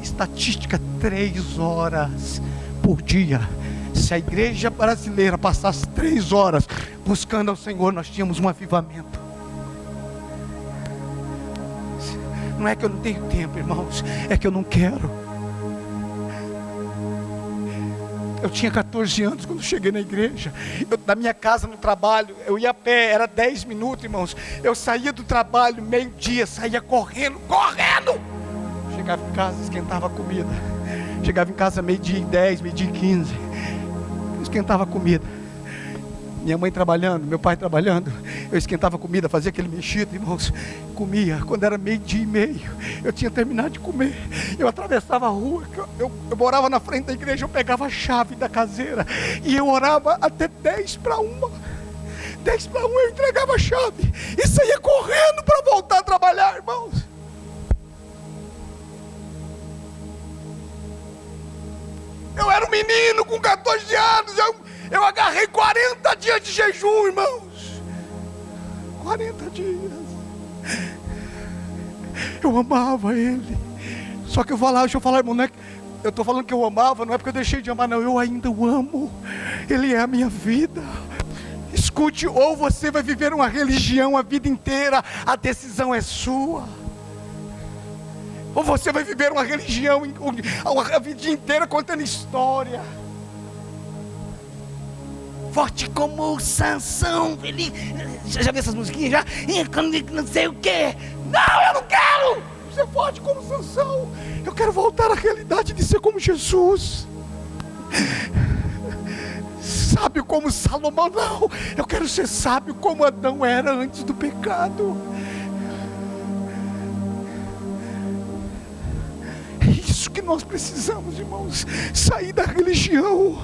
Estatística, 3 horas por dia. Se a igreja brasileira passasse 3 horas buscando ao Senhor, nós tínhamos um avivamento. Não é que eu não tenho tempo, irmãos, é que eu não quero. Eu tinha 14 anos quando cheguei na igreja. Da minha casa no trabalho, eu ia a pé, era 10 minutos, irmãos. Eu saía do trabalho, meio-dia, saía correndo. Chegava em casa, esquentava a comida. Chegava em casa meio-dia e 10, meio-dia e 15. Esquentava a comida. Minha mãe trabalhando, meu pai trabalhando, eu esquentava a comida, fazia aquele mexido, irmãos, comia. Quando era meio-dia e meio, eu tinha terminado de comer, eu atravessava a rua, eu morava na frente da igreja, eu pegava a chave da caseira, e eu orava até 10 para 1, 10 para 1 eu entregava a chave, e saía correndo para voltar a trabalhar, irmãos. Eu era um menino com 14 anos, eu agarrei 40 dias de jejum, irmãos. 40 dias. Eu amava Ele. Só que deixa eu falar, irmão, não é que eu estou falando que eu amava, não é porque eu deixei de amar, não. Eu ainda o amo. Ele é a minha vida. Escute, ou você vai viver uma religião a vida inteira, a decisão é sua. Ou você vai viver uma religião a vida inteira contando história. Forte como Sansão, ele já viu essas musiquinhas já? Não sei o que. Não, eu não quero ser forte como Sansão. Eu quero voltar à realidade de ser como Jesus. Sábio como Salomão, não. Eu quero ser sábio como Adão era antes do pecado. É isso que nós precisamos, irmãos. Sair da religião.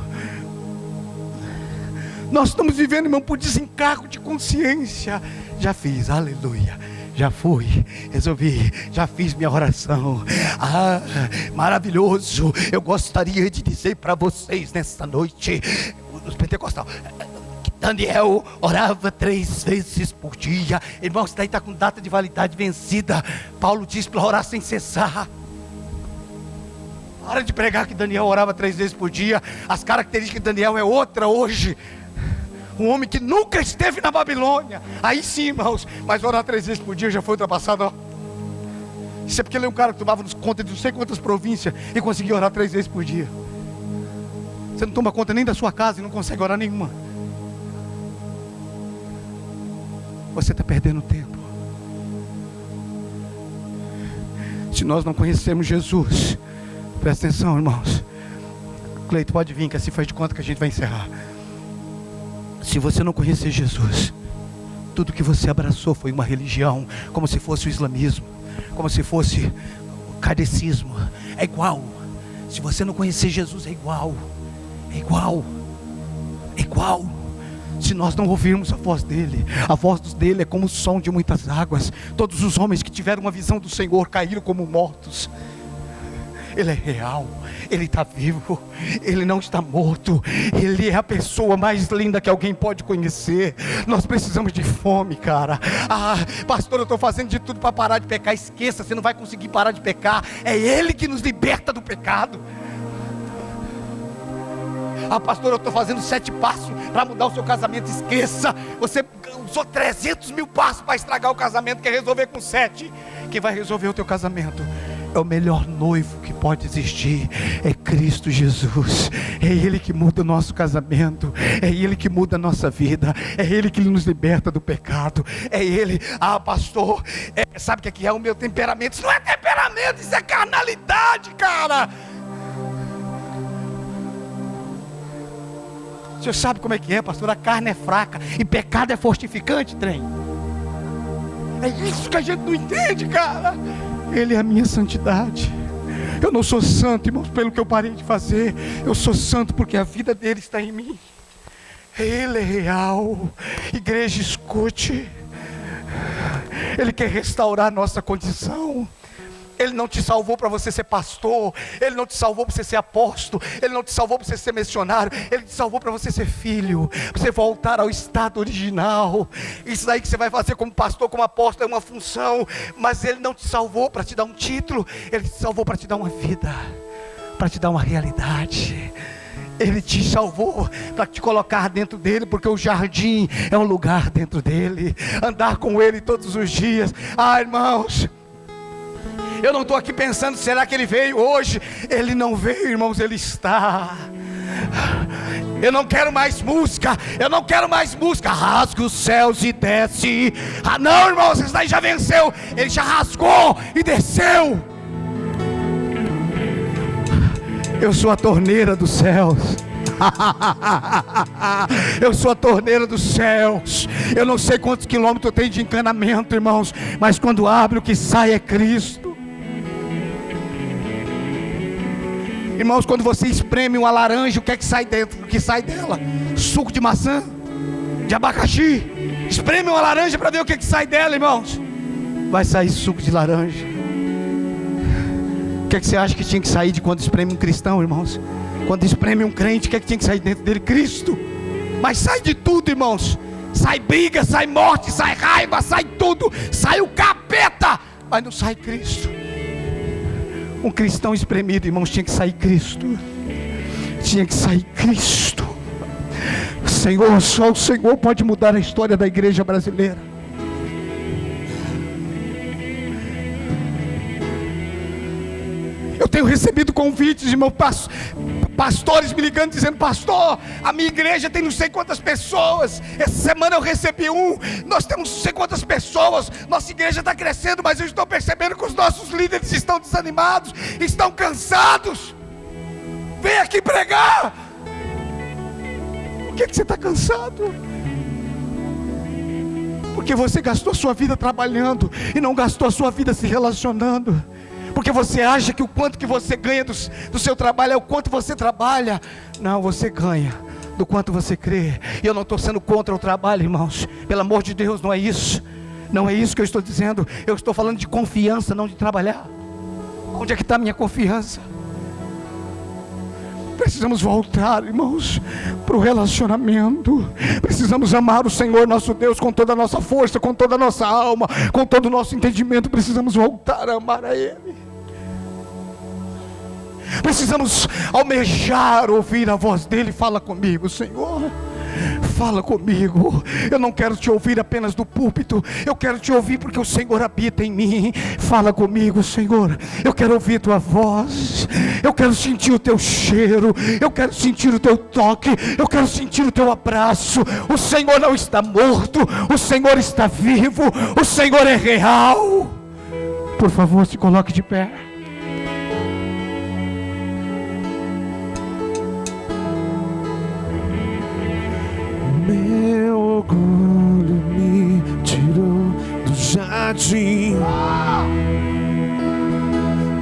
Nós estamos vivendo, irmão, por desencargo de consciência. Já fiz, aleluia. Já fui, resolvi, já fiz minha oração. Ah, maravilhoso. Eu gostaria de dizer para vocês nesta noite, os pentecostais, que Daniel orava 3 vezes por dia. Irmão, isso daí está com data de validade vencida. Paulo diz para orar sem cessar. Para de pregar que Daniel orava 3 vezes por dia. As características de Daniel é outra hoje. Um homem que nunca esteve na Babilônia. Aí sim, irmãos. Mas orar 3 vezes por dia já foi ultrapassado, ó. Isso é porque ele é um cara que tomava conta de não sei quantas províncias e conseguia orar 3 vezes por dia. Você não toma conta nem da sua casa e não consegue orar nenhuma. Você está perdendo tempo. Se nós não conhecermos Jesus, presta atenção, irmãos. Cleito, pode vir, que assim faz de conta que a gente vai encerrar. Se você não conhecer Jesus, tudo que você abraçou foi uma religião, como se fosse o islamismo, como se fosse o kardecismo. É igual. Se você não conhecer Jesus, é igual. É igual. É igual. Se nós não ouvirmos a voz dele é como o som de muitas águas. Todos os homens que tiveram uma visão do Senhor caíram como mortos. Ele é real, Ele está vivo, Ele não está morto, Ele é a pessoa mais linda que alguém pode conhecer. Nós precisamos de fome, cara. Pastor, eu estou fazendo de tudo para parar de pecar. Esqueça, você não vai conseguir parar de pecar. É Ele que nos liberta do pecado. Pastor, eu estou fazendo 7 passos para mudar o seu casamento. Esqueça, você usou 300 mil passos para estragar o casamento. Quer resolver com 7? Quem vai resolver o teu casamento é o melhor noivo que pode existir, é Cristo Jesus. É Ele que muda o nosso casamento, é Ele que muda a nossa vida, é Ele que nos liberta do pecado, é Ele. Pastor, sabe o que é o meu temperamento? Isso não é temperamento, isso é carnalidade, cara. O senhor sabe como é que é, pastor? A carne é fraca e pecado é fortificante, trem. É isso que a gente não entende, cara. Ele é a minha santidade. Eu não sou santo, irmãos, pelo que eu parei de fazer. Eu sou santo porque a vida dele está em mim. Ele é real. Igreja, escute. Ele quer restaurar a nossa condição. Ele não te salvou para você ser pastor, Ele não te salvou para você ser apóstolo, Ele não te salvou para você ser missionário, Ele te salvou para você ser filho, para você voltar ao estado original. Isso aí que você vai fazer como pastor, como apóstolo, é uma função, mas Ele não te salvou para te dar um título, Ele te salvou para te dar uma vida, para te dar uma realidade. Ele te salvou para te colocar dentro dele, porque o jardim é um lugar dentro dele, andar com Ele todos os dias. Irmãos, eu não estou aqui pensando, será que ele veio hoje? Ele não veio, irmãos, ele está. Eu não quero mais música, rasga os céus e desce. Não, irmãos, isso daí já venceu. Ele já rasgou e desceu. Eu sou a torneira dos céus. Eu sou a torneira dos céus. Eu não sei quantos quilômetros eu tenho de encanamento, irmãos, mas quando abre, o que sai é Cristo. Irmãos, quando você espreme uma laranja, o que é que sai dentro? O que sai dela? Suco de maçã? De abacaxi? Espreme uma laranja para ver o que é que sai dela, irmãos. Vai sair suco de laranja. O que é que você acha que tinha que sair de quando espreme um cristão, irmãos? Quando espreme um crente, o que é que tinha que sair dentro dele? Cristo. Mas sai de tudo, irmãos. Sai briga, sai morte, sai raiva, sai tudo. Sai o capeta, mas não sai Cristo. Um cristão espremido, irmãos, tinha que sair Cristo. Tinha que sair Cristo. Senhor, só o Senhor pode mudar a história da igreja brasileira. Eu tenho recebido convites de meus pastores me ligando, dizendo: pastor, a minha igreja tem não sei quantas pessoas. Essa semana eu recebi nós temos não sei quantas pessoas. Nossa igreja está crescendo, mas eu estou percebendo que os nossos líderes estão desanimados, estão cansados. Vem aqui pregar. Por que você está cansado? Porque você gastou a sua vida trabalhando e não gastou a sua vida se relacionando. Porque você acha que o quanto que você ganha do seu trabalho é o quanto você trabalha. Não, você ganha do quanto você crê. E eu não estou sendo contra o trabalho, irmãos. Pelo amor de Deus, não é isso. Não é isso que eu estou dizendo. Eu estou falando de confiança, não de trabalhar. Onde é que está a minha confiança? Precisamos voltar, irmãos, para o relacionamento. Precisamos amar o Senhor nosso Deus com toda a nossa força, com toda a nossa alma, com todo o nosso entendimento. Precisamos voltar a amar a Ele. Precisamos almejar ouvir a voz dEle. Fala comigo, Senhor. Fala comigo. Eu não quero te ouvir apenas do púlpito. Eu quero te ouvir porque o Senhor habita em mim. Fala comigo, Senhor. Eu quero ouvir tua voz. Eu quero sentir o teu cheiro. Eu quero sentir o teu toque. Eu quero sentir o teu abraço. O Senhor não está morto. O Senhor está vivo. O Senhor é real. Por favor, se coloque de pé. Meu orgulho me tirou do jardim,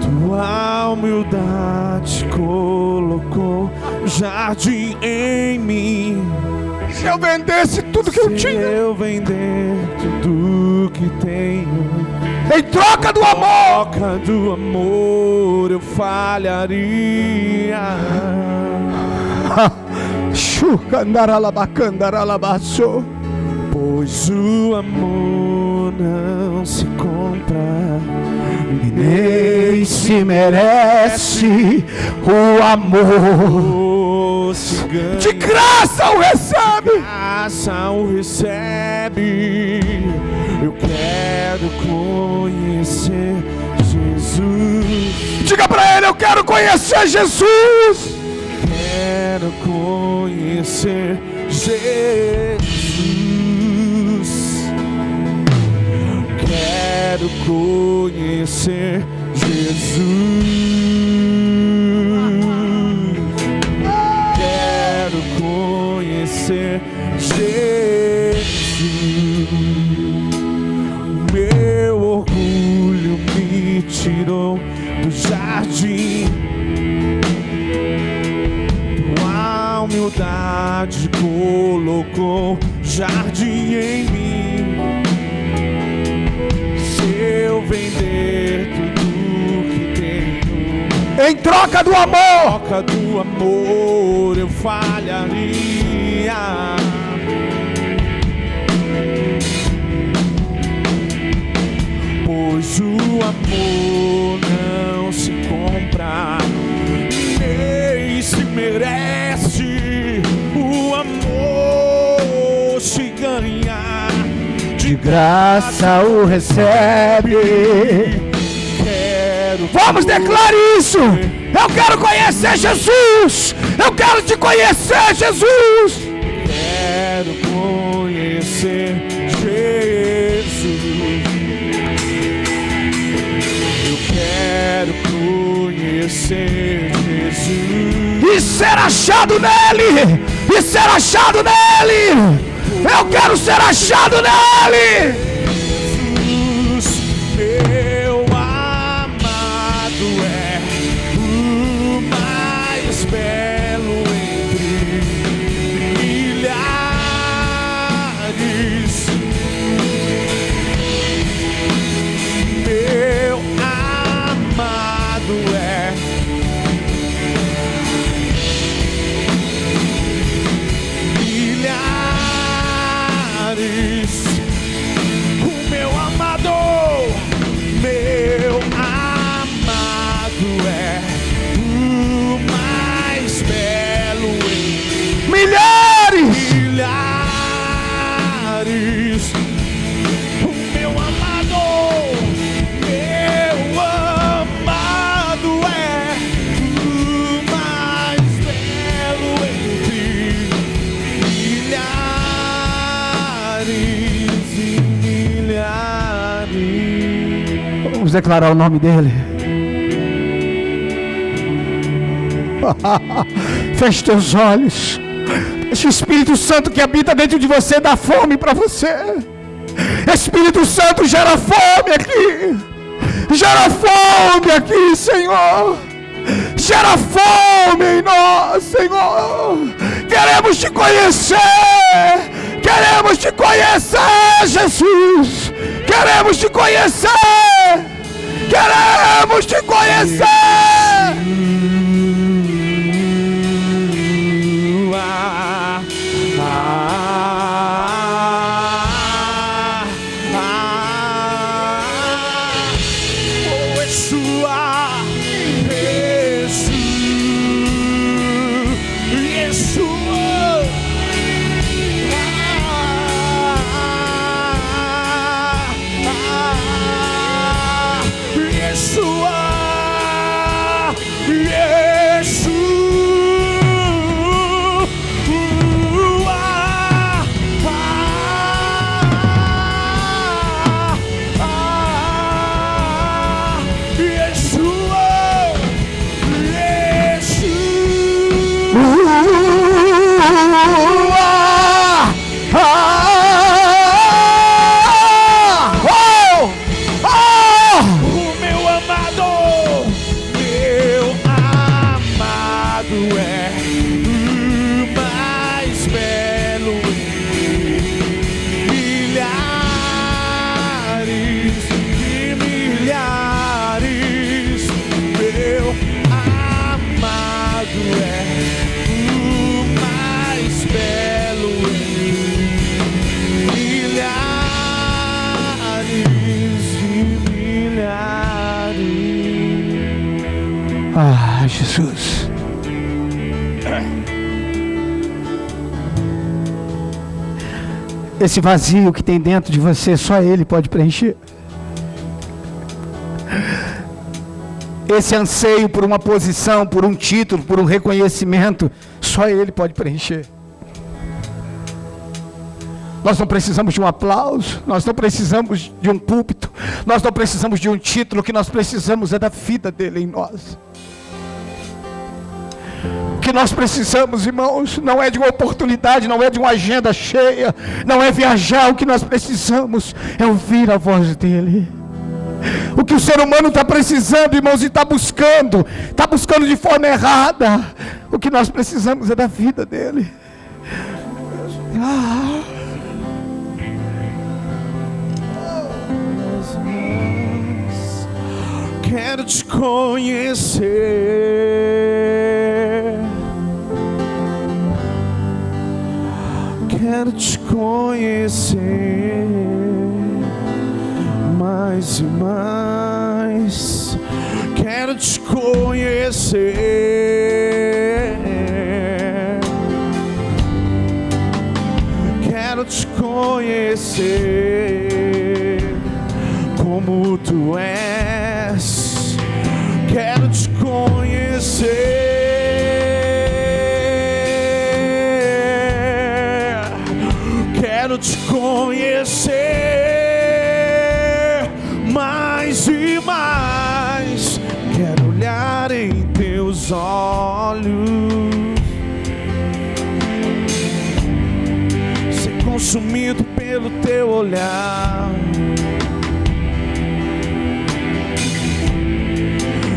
tua humildade colocou jardim em mim. Se eu vendesse tudo que eu tinha, Se eu vender tudo que tenho, em troca do amor, troca do amor eu falharia. Pois o amor não se compra e nem se merece o amor. se ganha. De graça o recebe. Graça o recebe. Eu quero conhecer Jesus. Diga pra ele: eu quero conhecer Jesus. Quero conhecer Jesus. Quero conhecer Jesus. Quero conhecer Jesus. Meu orgulho me tirou do jardim, tua humildade colocou jardim em mim. Se eu vender tudo que tenho, Em troca do amor, troca do amor eu falharia. Pois o amor não se compra, nem se merece. O amor se ganha, de graça o recebe. quero. Vamos, declare isso. Eu quero conhecer Jesus. Eu quero te conhecer, Jesus. Quero conhecer Jesus. Eu quero conhecer Jesus. E ser achado nele. E ser achado nele. Eu quero ser achado nele. Jesus, meu amado, é o mais belo entre milhares. Meu amado é milhares. O meu amado é o mais belo entre Milhares. milhares. O meu amado é o mais belo entre milhares e milhares. Vamos declarar o nome dele. Feche teus olhos. Deixa o Espírito Santo que habita dentro de você dar fome para você. Espírito Santo, gera fome aqui. Gera fome aqui, Senhor. Gera fome em nós, Senhor. Queremos te conhecer. Queremos te conhecer, Jesus. Queremos te conhecer. Queremos te conhecer. Ah, Jesus. Esse vazio que tem dentro de você, só Ele pode preencher. Esse anseio por uma posição, por um título, por um reconhecimento, só Ele pode preencher. Nós não precisamos de um aplauso, nós não precisamos de um púlpito, nós não precisamos de um título, o que nós precisamos é da vida dele em nós. O que nós precisamos, irmãos, não é de uma oportunidade, não é de uma agenda cheia, não é viajar, o que nós precisamos é ouvir a voz dele. O que o ser humano está precisando, irmãos, e está buscando de forma errada. O que nós precisamos é da vida dele. Quero te conhecer, quero te conhecer mais e mais. Quero te conhecer, quero te conhecer como tu és. Quero te conhecer, quero te conhecer mais e mais. Quero olhar em teus olhos, ser consumido pelo teu olhar.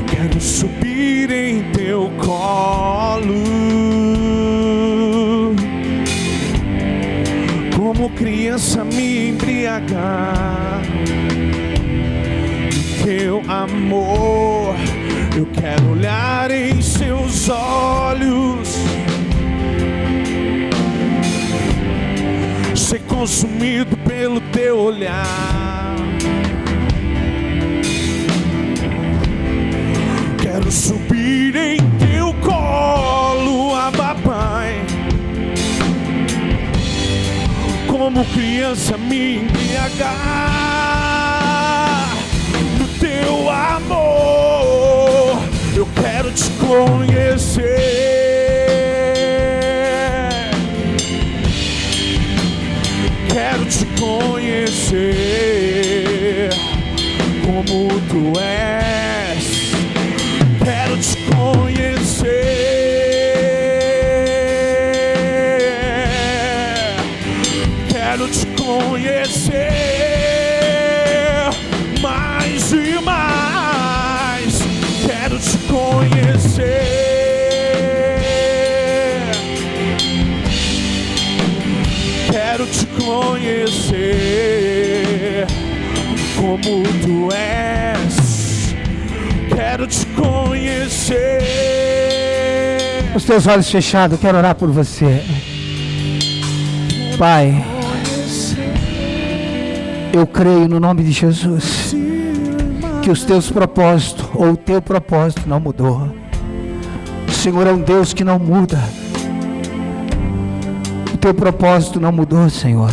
Quero subir em teu colo, como criança me embriagar do teu amor. Eu quero olhar em seus olhos, ser consumido pelo teu olhar. Quero subir em teu colo, Abba Pai, como criança me embriagar no teu amor. Eu quero te conhecer, quero te conhecer como tu és. Quero te conhecer, quero te conhecer mais e mais. Quero te conhecer, quero te conhecer como tu és. Quero te conhecer. Os teus olhos fechados, eu quero orar por você. Pai, eu creio no nome de Jesus que os teus propósitos, ou o teu propósito não mudou. O Senhor é um Deus que não muda. O teu propósito não mudou, Senhor.